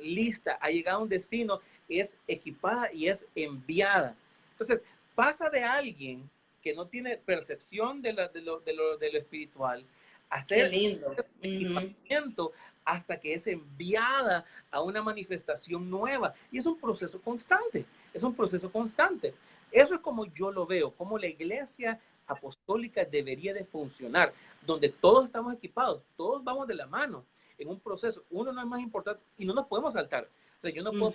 lista, ha llegado a un destino, es equipada y es enviada. Entonces, pasa de alguien que no tiene percepción de lo espiritual, Qué hacer lindo. equipamiento hasta que es enviada a una manifestación nueva. Y es un proceso constante, es un proceso constante. Eso es como yo lo veo, como la iglesia apostólica debería de funcionar, donde todos estamos equipados, todos vamos de la mano en un proceso. Uno no es más importante y no nos podemos saltar. O sea, yo no puedo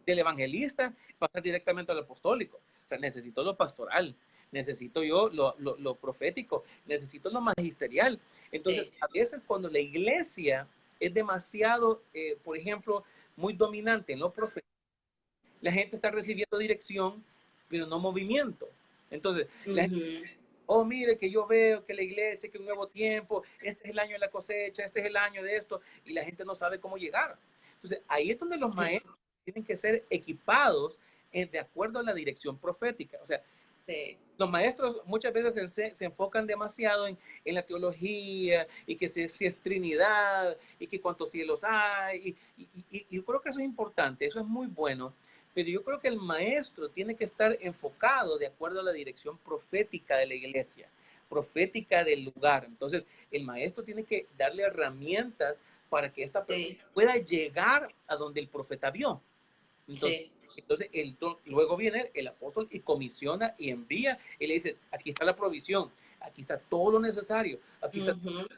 del evangelista pasar directamente al apostólico. O sea, necesito lo pastoral, necesito yo lo profético, necesito lo magisterial. Entonces, Sí. a veces cuando la iglesia es demasiado, por ejemplo, muy dominante en lo profético, la gente está recibiendo dirección, pero no movimiento. Entonces, la gente, oh, mire que yo veo que la iglesia, que un nuevo tiempo, este es el año de la cosecha, este es el año de esto, y la gente no sabe cómo llegar. Entonces, ahí es donde los maestros tienen que ser equipados de acuerdo a la dirección profética. O sea, Sí. los maestros muchas veces se enfocan demasiado en la teología y que si es Trinidad y que cuántos cielos hay. Y yo creo que eso es importante, eso es muy bueno, pero yo creo que el maestro tiene que estar enfocado de acuerdo a la dirección profética de la iglesia, profética del lugar. Entonces, el maestro tiene que darle herramientas para que esta persona pueda llegar a donde el profeta vio. Entonces luego viene el apóstol y comisiona y envía y le dice, aquí está la provisión, aquí está todo lo necesario, aquí está,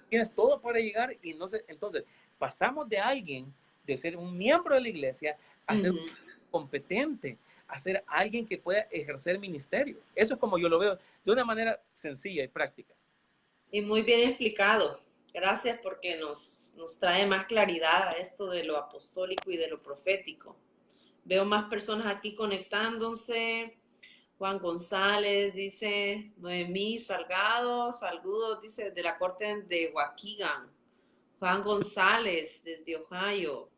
tienes todo para llegar. Y no sé, entonces pasamos de alguien, de ser un miembro de la iglesia, a ser competente, a ser alguien que pueda ejercer ministerio. Eso es como yo lo veo, de una manera sencilla y práctica. Y muy bien explicado. Gracias porque nos trae más claridad a esto de lo apostólico y de lo profético. Veo más personas aquí conectándose. Juan González dice, Noemí Salgado, saludos, dice, de la corte de Waukegan. Juan González, desde Ohio.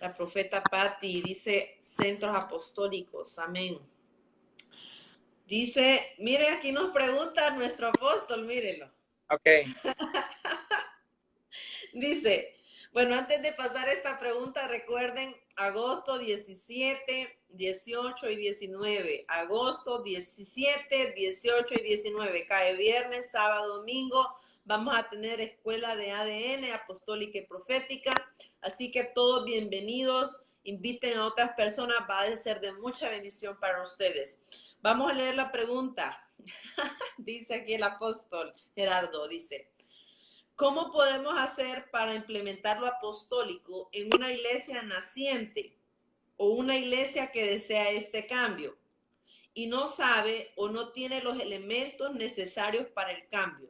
La profeta Patti dice, centros apostólicos, amén. Dice, mire, aquí nos pregunta nuestro apóstol, mírenlo. Ok. Dice, bueno, antes de pasar esta pregunta, recuerden, agosto 17, 18 y 19. Agosto 17, 18 y 19. Cae viernes, sábado, domingo. Vamos a tener escuela de ADN, apostólica y profética. Así que todos bienvenidos. Inviten a otras personas. Va a ser de mucha bendición para ustedes. Vamos a leer la pregunta. Dice aquí el apóstol Gerardo, dice, ¿cómo podemos hacer para implementar lo apostólico en una iglesia naciente o una iglesia que desea este cambio y no sabe o no tiene los elementos necesarios para el cambio?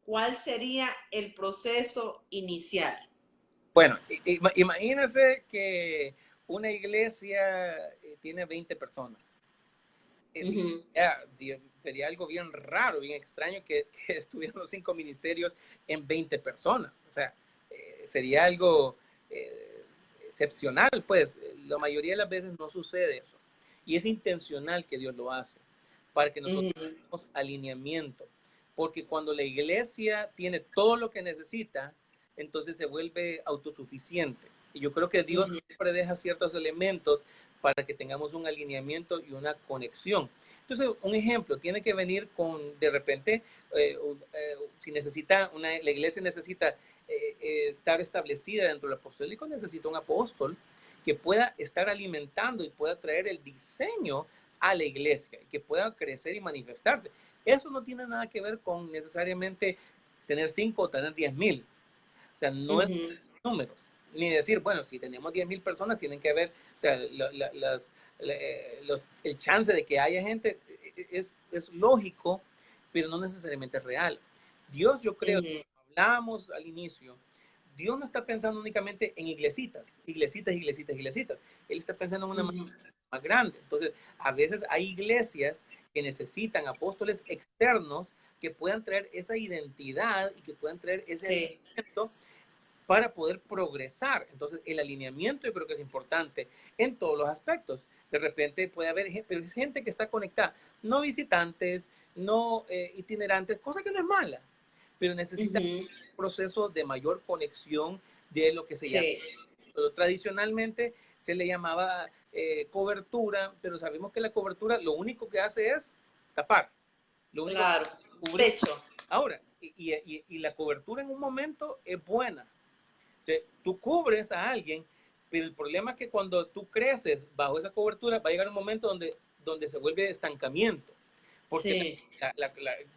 ¿Cuál sería el proceso inicial? Bueno, imagínense que una iglesia tiene 20 personas. Sería algo bien raro, bien extraño que estuvieran los 5 ministerios en 20 personas. O sea, sería algo excepcional, pues la mayoría de las veces no sucede eso. Y es intencional que Dios lo hace, para que nosotros tengamos alineamiento. porque cuando la iglesia tiene todo lo que necesita, entonces se vuelve autosuficiente. Y yo creo que Dios siempre deja ciertos elementos para que tengamos un alineamiento y una conexión. Entonces, un ejemplo, tiene que venir con, de repente, si necesita, la iglesia necesita estar establecida dentro del apostólico, necesita un apóstol que pueda estar alimentando y pueda traer el diseño a la iglesia y que pueda crecer y manifestarse. Eso no tiene nada que ver con necesariamente tener 5 o tener 10,000. O sea, no es números. Ni decir, bueno, si tenemos 10,000 personas, tienen que haber, o sea, el chance de que haya gente es lógico, pero no necesariamente es real. Dios, yo creo, hablábamos al inicio, Dios no está pensando únicamente en iglesitas. Él está pensando en una más grande. Entonces, a veces hay iglesias que necesitan apóstoles externos que puedan traer esa identidad y que puedan traer ese alineamiento para poder progresar. Entonces, el alineamiento yo creo que es importante en todos los aspectos. De repente puede haber pero es gente que está conectada, no visitantes, no itinerantes, cosa que no es mala, pero necesita un proceso de mayor conexión de lo que se llama. Tradicionalmente se le llamaba cobertura, pero sabemos que la cobertura lo único que hace es tapar. Lo único que cubre. Techo. Ahora, y la cobertura en un momento es buena. Entonces, tú cubres a alguien, pero el problema es que cuando tú creces bajo esa cobertura, va a llegar un momento donde se vuelve estancamiento. Porque va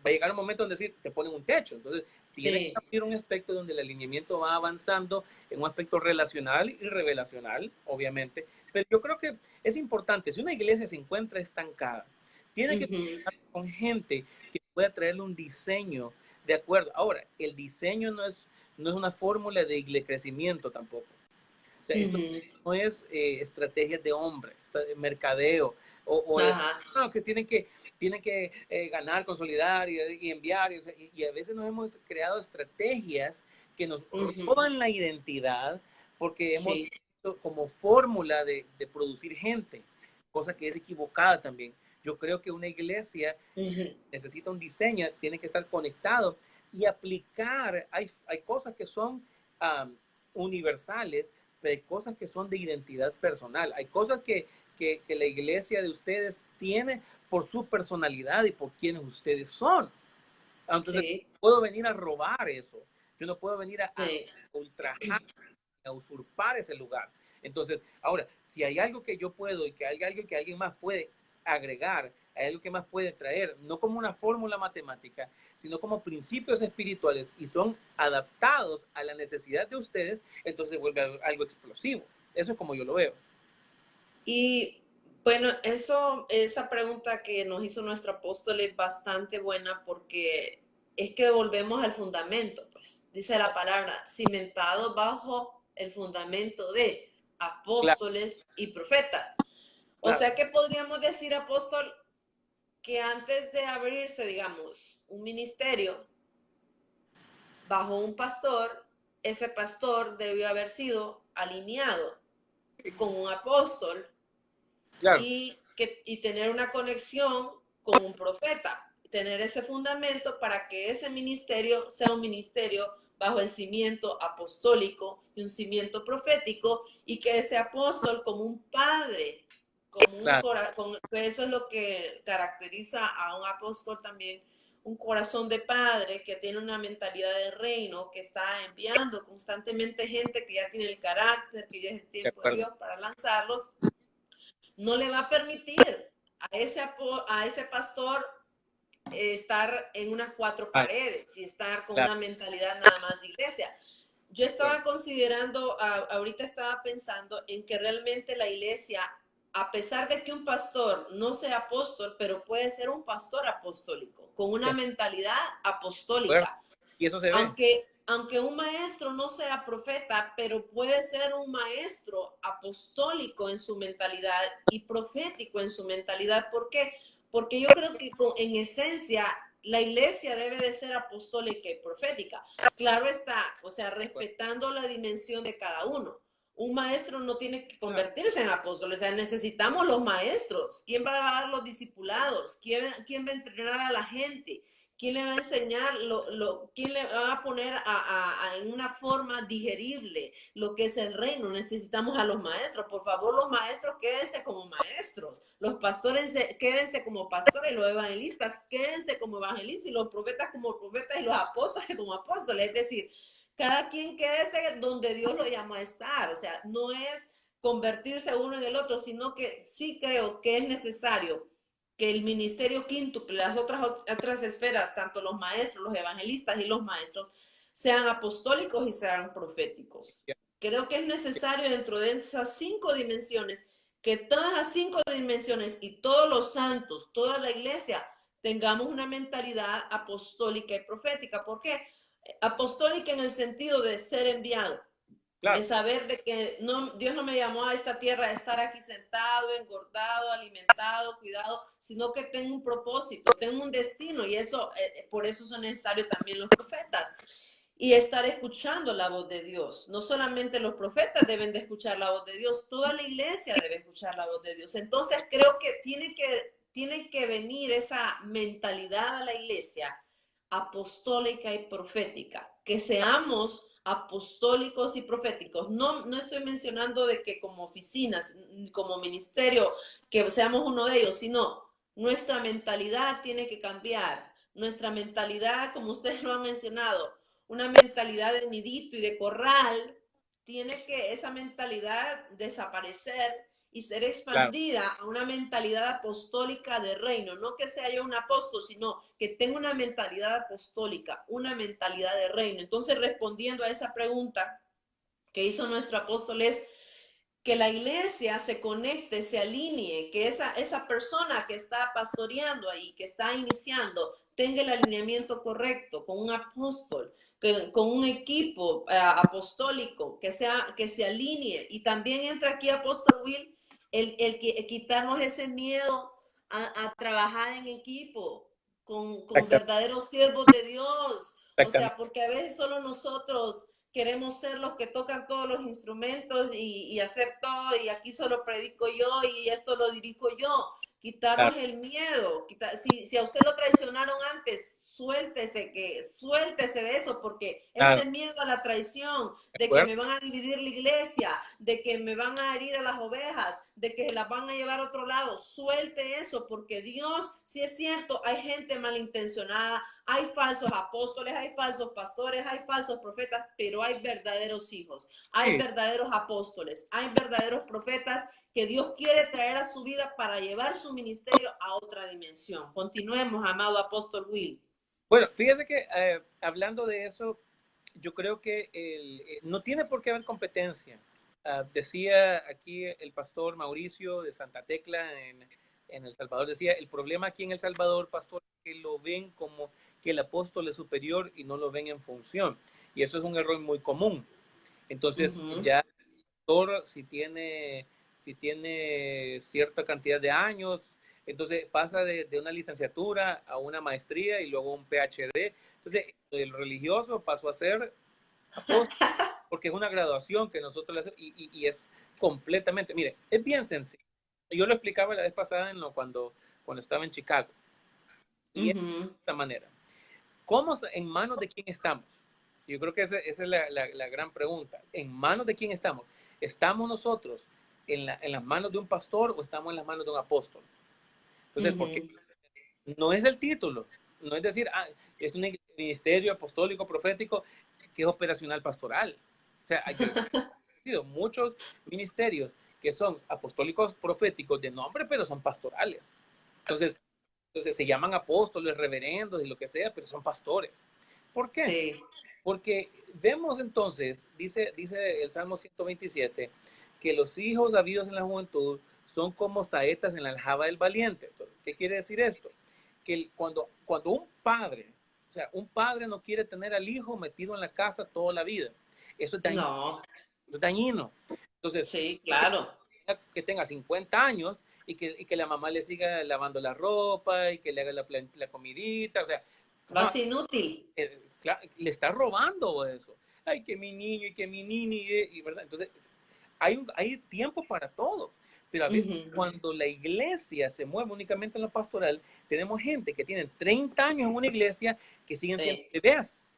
a llegar un momento donde te ponen un techo. Entonces, tiene que haber un aspecto donde el alineamiento va avanzando en un aspecto relacional y revelacional, obviamente. Pero yo creo que es importante, si una iglesia se encuentra estancada, tiene que estar con gente que pueda traerle un diseño de acuerdo. Ahora, el diseño no es una fórmula de crecimiento tampoco. O sea, esto no es estrategias de hombre, mercadeo, no, que tienen que ganar, consolidar y enviar. Y a veces nos hemos creado estrategias que nos roban la identidad porque hemos visto como fórmula de producir gente, cosa que es equivocada también. Yo creo que una iglesia necesita un diseño, tiene que estar conectado y aplicar. Hay cosas que son universales, pero hay cosas que son de identidad personal. Hay cosas que la iglesia de ustedes tiene por su personalidad y por quienes ustedes son. Entonces, puedo venir a robar eso. Yo no puedo venir a ultrajar, a usurpar ese lugar. Entonces, ahora, si hay algo que yo puedo y que hay algo que alguien más puede agregar, hay algo que más puede traer, no como una fórmula matemática, sino como principios espirituales y son adaptados a la necesidad de ustedes, entonces vuelve algo explosivo. Eso es como yo lo veo. Y bueno, esa pregunta que nos hizo nuestro apóstol es bastante buena porque es que volvemos al fundamento, pues dice la palabra, cimentado bajo el fundamento de apóstoles y profetas. O sea que podríamos decir, apóstol, que antes de abrirse, digamos, un ministerio bajo un pastor, ese pastor debió haber sido alineado con un apóstol y tener una conexión con un profeta, tener ese fundamento para que ese ministerio sea un ministerio bajo el cimiento apostólico y un cimiento profético, y que ese apóstol como un padre, como un corazón, eso es lo que caracteriza a un apóstol también, un corazón de padre que tiene una mentalidad de reino, que está enviando constantemente gente que ya tiene el carácter, que ya es el tiempo de Dios para lanzarlos. No le va a permitir a ese pastor estar en unas cuatro paredes y estar con una mentalidad nada más de iglesia. Yo estaba considerando, ahorita estaba pensando en que realmente la iglesia, a pesar de que un pastor no sea apóstol, pero puede ser un pastor apostólico, con una mentalidad apostólica. Y eso se ve. Aunque un maestro no sea profeta, pero puede ser un maestro apostólico en su mentalidad y profético en su mentalidad. ¿Por qué? Porque yo creo que en esencia la iglesia debe de ser apostólica y profética. Claro está, o sea, respetando la dimensión de cada uno. Un maestro no tiene que convertirse en apóstol, o sea, necesitamos los maestros. ¿Quién va a dar los discipulados? ¿Quién va a entrenar a la gente? ¿Quién le va a enseñar? ¿Quién le va a poner en una forma digerible lo que es el reino? Necesitamos a los maestros. Por favor, los maestros quédense como maestros. Los pastores quédense como pastores. Los evangelistas quédense como evangelistas. Y los profetas como profetas. Y los apóstoles como apóstoles. Es decir, cada quien quédese donde Dios lo llama a estar. O sea, no es convertirse uno en el otro, sino que sí creo que es necesario que el ministerio quíntuple, las otras esferas, tanto los maestros, los evangelistas y los maestros, sean apostólicos y sean proféticos. Creo que es necesario dentro de esas 5 dimensiones, que todas las 5 dimensiones y todos los santos, toda la iglesia, tengamos una mentalidad apostólica y profética. ¿Por qué? Apostólica en el sentido de ser enviado, de Claro, saber de que no, Dios no me llamó a esta tierra a estar aquí sentado, engordado, alimentado, cuidado, sino que tengo un propósito, tengo un destino y eso, por eso son necesarios también los profetas y estar escuchando la voz de Dios. No solamente los profetas deben de escuchar la voz de Dios, toda la iglesia debe escuchar la voz de Dios. Entonces creo que tiene que venir esa mentalidad a la iglesia apostólica y profética, que seamos apostólicos y proféticos. No, no estoy mencionando de que como oficinas, como ministerio, que seamos uno de ellos, sino nuestra mentalidad tiene que cambiar. Nuestra mentalidad, como ustedes lo han mencionado, una mentalidad de nidito y de corral, tiene que esa mentalidad desaparecer y ser claro, expandida a una mentalidad apostólica de reino. No que sea yo un apóstol, sino que tenga una mentalidad apostólica, una mentalidad de reino. Entonces, respondiendo a esa pregunta que hizo nuestro apóstol es que la iglesia se conecte, se alinee, que esa persona que está pastoreando ahí, que está iniciando, tenga el alineamiento correcto con un apóstol, con un equipo apostólico, que se alinee. Y también entra aquí, apóstol Will, quitarnos ese miedo a trabajar en equipo con verdaderos siervos de Dios. O sea, exactamente. porque a veces solo nosotros queremos ser los que tocan todos los instrumentos y hacer todo, y aquí solo predico yo y esto lo dirijo yo. Quitarnos Claro, el miedo. Si a usted lo traicionaron antes, suéltese de eso, porque claro, ese miedo a la traición, ¿de de que acuerdo? me van a dividir la iglesia, de que me van a herir a las ovejas, de que las van a llevar a otro lado, suelte eso, porque Dios, si es cierto, hay gente malintencionada, hay falsos apóstoles, hay falsos pastores, hay falsos profetas, pero hay verdaderos hijos, hay Sí. verdaderos apóstoles, hay verdaderos profetas que Dios quiere traer a su vida para llevar su ministerio a otra dimensión. Continuemos, amado apóstol Will. Bueno, fíjese que hablando de eso, yo creo que no tiene por qué haber competencia. Decía aquí el pastor Mauricio de Santa Tecla en El Salvador, decía, el problema aquí en El Salvador, pastor, es que lo ven como que el apóstol es superior y no lo ven en función. Y eso es un error muy común. Entonces, ya el pastor, si tiene cierta cantidad de años, entonces pasa de una licenciatura a una maestría y luego un PhD. Entonces, el religioso pasó a ser apóstol, porque es una graduación que nosotros le hacemos y es completamente, mire, es bien sencillo. Yo lo explicaba la vez pasada cuando estaba en Chicago. Y es de esta manera. ¿Cómo, en manos de quién estamos? Yo creo que esa es la gran pregunta. ¿En manos de quién estamos? ¿Estamos nosotros en las manos de un pastor o estamos en las manos de un apóstol? Entonces, porque no es el título, no es decir, es un ministerio apostólico, profético, que es operacional pastoral. O sea, yo he conocido muchos ministerios que son apostólicos proféticos de nombre, pero son pastorales. Entonces, se llaman apóstoles, reverendos y lo que sea, pero son pastores. ¿Por qué? Sí. Porque vemos entonces, dice el Salmo 127, que los hijos habidos en la juventud son como saetas en la aljaba del valiente. Entonces, ¿qué quiere decir esto? Que cuando un padre, o sea, un padre no quiere tener al hijo metido en la casa toda la vida, eso es dañino. No, Es dañino. Entonces, sí, claro. que tenga 50 años y que la mamá le siga lavando la ropa y que le haga la comidita, o sea, Va a ser inútil. le está robando eso. Ay, que mi niño y que mi nini, ¿verdad? Entonces, hay tiempo para todo, Pero a veces Ujú. cuando la iglesia se mueve únicamente en lo pastoral, tenemos gente que tiene 30 años en una iglesia que siguen siendo Sí, bebés.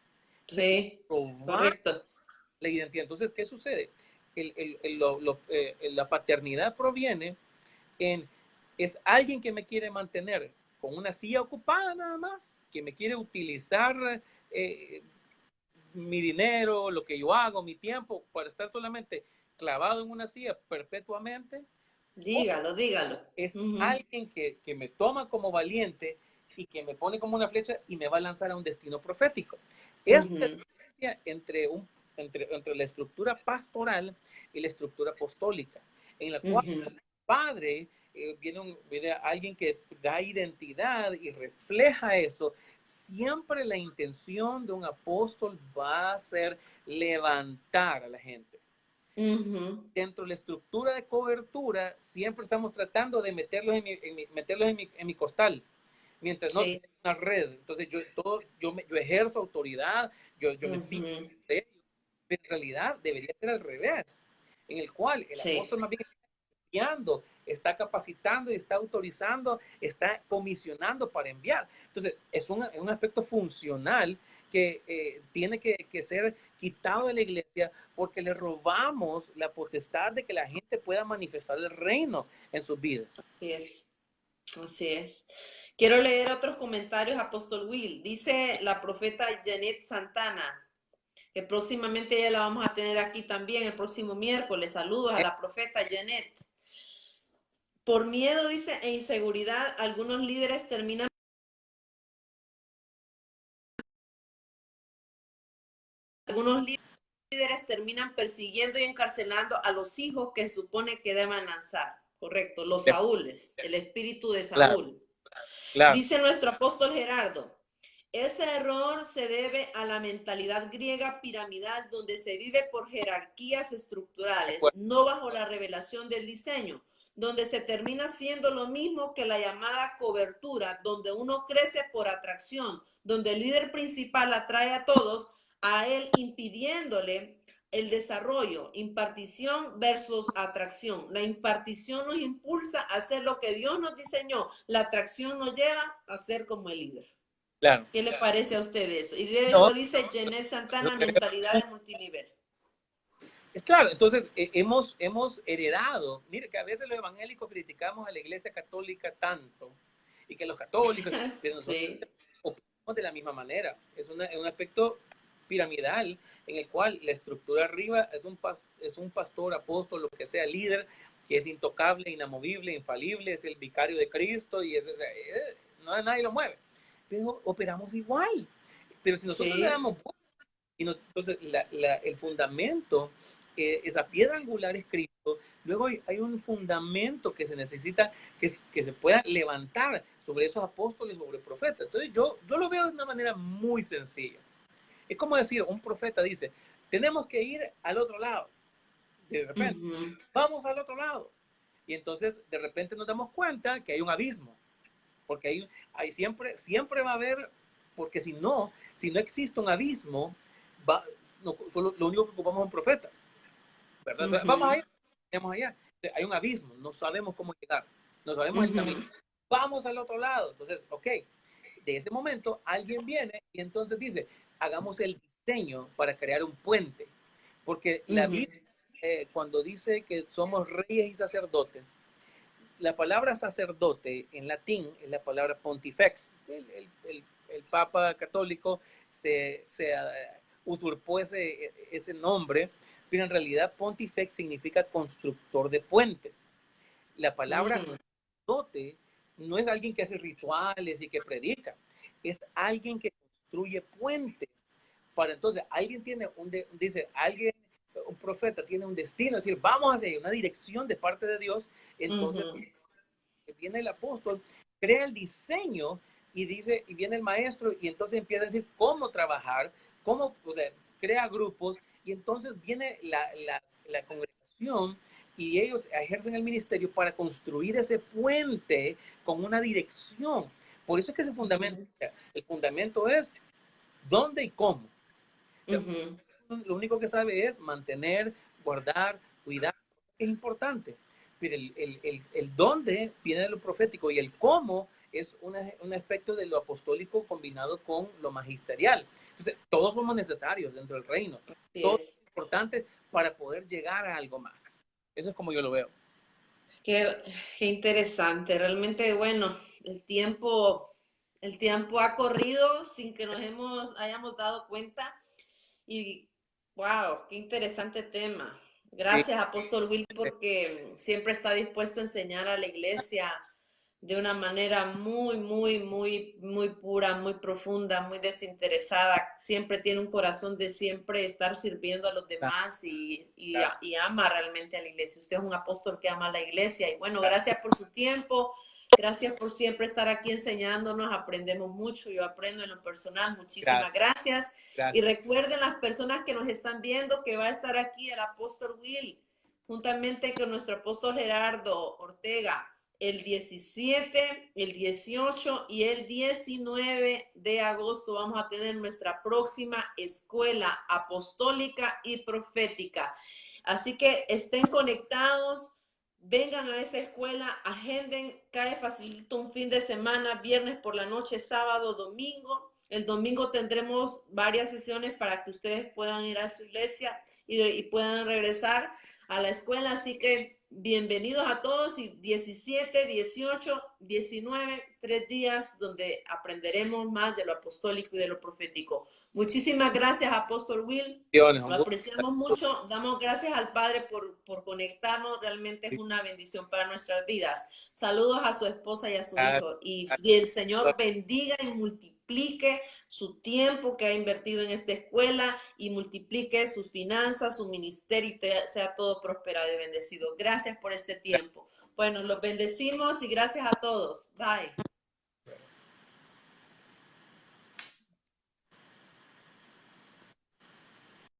Entonces, sí, robar correcto. la identidad. Entonces, ¿qué sucede? La paternidad proviene en, es alguien que me quiere mantener con una silla ocupada nada más, que me quiere utilizar eh, mi dinero, lo que yo hago, mi tiempo, para estar solamente clavado en una silla perpetuamente, o Dígalo, dígalo. es Ujú, alguien que me toma como valiente y que me pone como una flecha y me va a lanzar a un destino profético. Es la ujú, diferencia entre la estructura pastoral y la estructura apostólica, en la cual ujú, como padre viene alguien que da identidad y refleja eso. Siempre la intención de un apóstol va a ser levantar a la gente. ujú. Dentro de la estructura de cobertura, siempre estamos tratando de meterlos en mi costal, mientras no Sí. tenga una red. Entonces, yo ejerzo autoridad, yo me siento Ujú, de ellos, pero en realidad debería ser al revés, en el cual el sí. apóstol más bien está guiando, está capacitando y está autorizando, está comisionando para enviar. Entonces, es un aspecto funcional que tiene que ser quitado de la iglesia porque le robamos la potestad de que la gente pueda manifestar el reino en sus vidas. Así es. Así es. Quiero leer otros comentarios, Apóstol Will. Dice la profeta Janet Santana, que próximamente ya la vamos a tener aquí también el próximo miércoles. Saludos a la profeta Janet. Por miedo, dice, e inseguridad, algunos líderes terminan persiguiendo y encarcelando a los hijos que se supone que deben lanzar. Correcto, los Saúles, el espíritu de Claro, Saúl. claro. Dice nuestro apóstol Gerardo, ese error se debe a la mentalidad griega piramidal donde se vive por jerarquías De estructurales, acuerdo. no bajo la revelación del diseño, donde se termina siendo lo mismo que la llamada cobertura, donde uno crece por atracción, donde el líder principal atrae a todos a él impidiéndole el desarrollo, impartición versus atracción. La impartición nos impulsa a hacer lo que Dios nos diseñó. La atracción nos lleva a ser como el líder. Claro. ¿Qué le parece a usted eso? Y No, lo dice Jeanette eso Santana, tiene que mentalidad ver. de multinivel. Es claro, entonces hemos heredado, mire que a veces los evangélicos criticamos a la iglesia católica tanto y que los católicos, pero nosotros Sí. operamos de la misma manera. Es un aspecto piramidal en el cual la estructura arriba es un pastor, apóstol, lo que sea, líder, que es intocable, inamovible, infalible, es el vicario de Cristo y no, nadie lo mueve. Pero operamos igual. Pero si nosotros le Sí. damos entonces, el fundamento, esa piedra angular es Cristo. Luego hay un fundamento que se necesita que se pueda levantar sobre esos apóstoles, sobre profetas. Entonces, yo lo veo de una manera muy sencilla. Es como decir, un profeta dice, tenemos que ir al otro lado. De repente, Ujú. vamos al otro lado. Y entonces, de repente nos damos cuenta que hay un abismo. Porque siempre va a haber, porque si no existe un abismo, va, no, solo, lo único que ocupamos son profetas, ¿verdad? Entonces, vamos Ujú. allá, vamos allá. Hay un abismo, no sabemos cómo llegar, no sabemos el camino. Ujú. Vamos al otro lado. Entonces, ok, de ese momento alguien viene y entonces dice, hagamos el diseño para crear un puente. Porque la Ujú. Biblia, cuando dice que somos reyes y sacerdotes, la palabra sacerdote en latín es la palabra pontifex. El Papa católico se usurpó ese nombre, pero en realidad pontifex significa constructor de puentes. La palabra Ujú. sacerdote no es alguien que hace rituales y que predica, es alguien que construye puentes. Para entonces, un profeta tiene un destino, es decir, vamos hacia una dirección de parte de Dios, entonces Ujú. viene el apóstol, crea el diseño y viene el maestro y entonces empieza a decir cómo trabajar, o sea, crea grupos y entonces viene la congregación y ellos ejercen el ministerio para construir ese puente con una dirección. Por eso es que Ujú. el fundamento es dónde y cómo. O sea, Ujú. lo único que sabe es mantener, guardar, cuidar, es importante. pero el dónde viene de lo profético y el cómo es un aspecto de lo apostólico combinado con lo magisterial. Entonces, todos somos necesarios dentro del reino. Así Todos es. son importantes para poder llegar a algo más. Eso es como yo lo veo. Qué, qué interesante. Realmente, bueno, el tiempo ha corrido sin que hayamos dado cuenta. Y wow, qué interesante tema. Sí, Gracias, Apóstol Will, porque siempre está dispuesto a enseñar a la iglesia de una manera muy pura, muy profunda, muy desinteresada. Siempre tiene un corazón de siempre estar sirviendo a los demás y ama realmente a la iglesia. Usted es un apóstol que ama a la iglesia. Y bueno, gracias por su tiempo. Gracias por siempre estar aquí enseñándonos. Aprendemos mucho. Yo aprendo en lo personal. Muchísimas gracias. Y gracias. recuerden las personas que nos están viendo que va a estar aquí el apóstol Will, juntamente con nuestro apóstol Gerardo Ortega, el 17, el 18 y el 19 de agosto vamos a tener nuestra próxima escuela apostólica y profética. Así que estén conectados, vengan a esa escuela, agenden, cae facilito un fin de semana, viernes por la noche, sábado, domingo. El domingo tendremos varias sesiones para que ustedes puedan ir a su iglesia y puedan regresar a la escuela. Así que bienvenidos a todos y 17, 18, 19, 3 días donde aprenderemos más de lo apostólico y de lo profético. Muchísimas gracias, Apóstol Will. Lo apreciamos mucho. Damos gracias al Padre por conectarnos. Realmente es una bendición para nuestras vidas. Saludos a su esposa y a su hijo. Y el Señor bendiga y multiplique su tiempo que ha invertido en esta escuela y multiplique sus finanzas, su ministerio y sea todo prosperado y bendecido. Gracias por este tiempo. Bueno, los bendecimos y gracias a todos. Bye.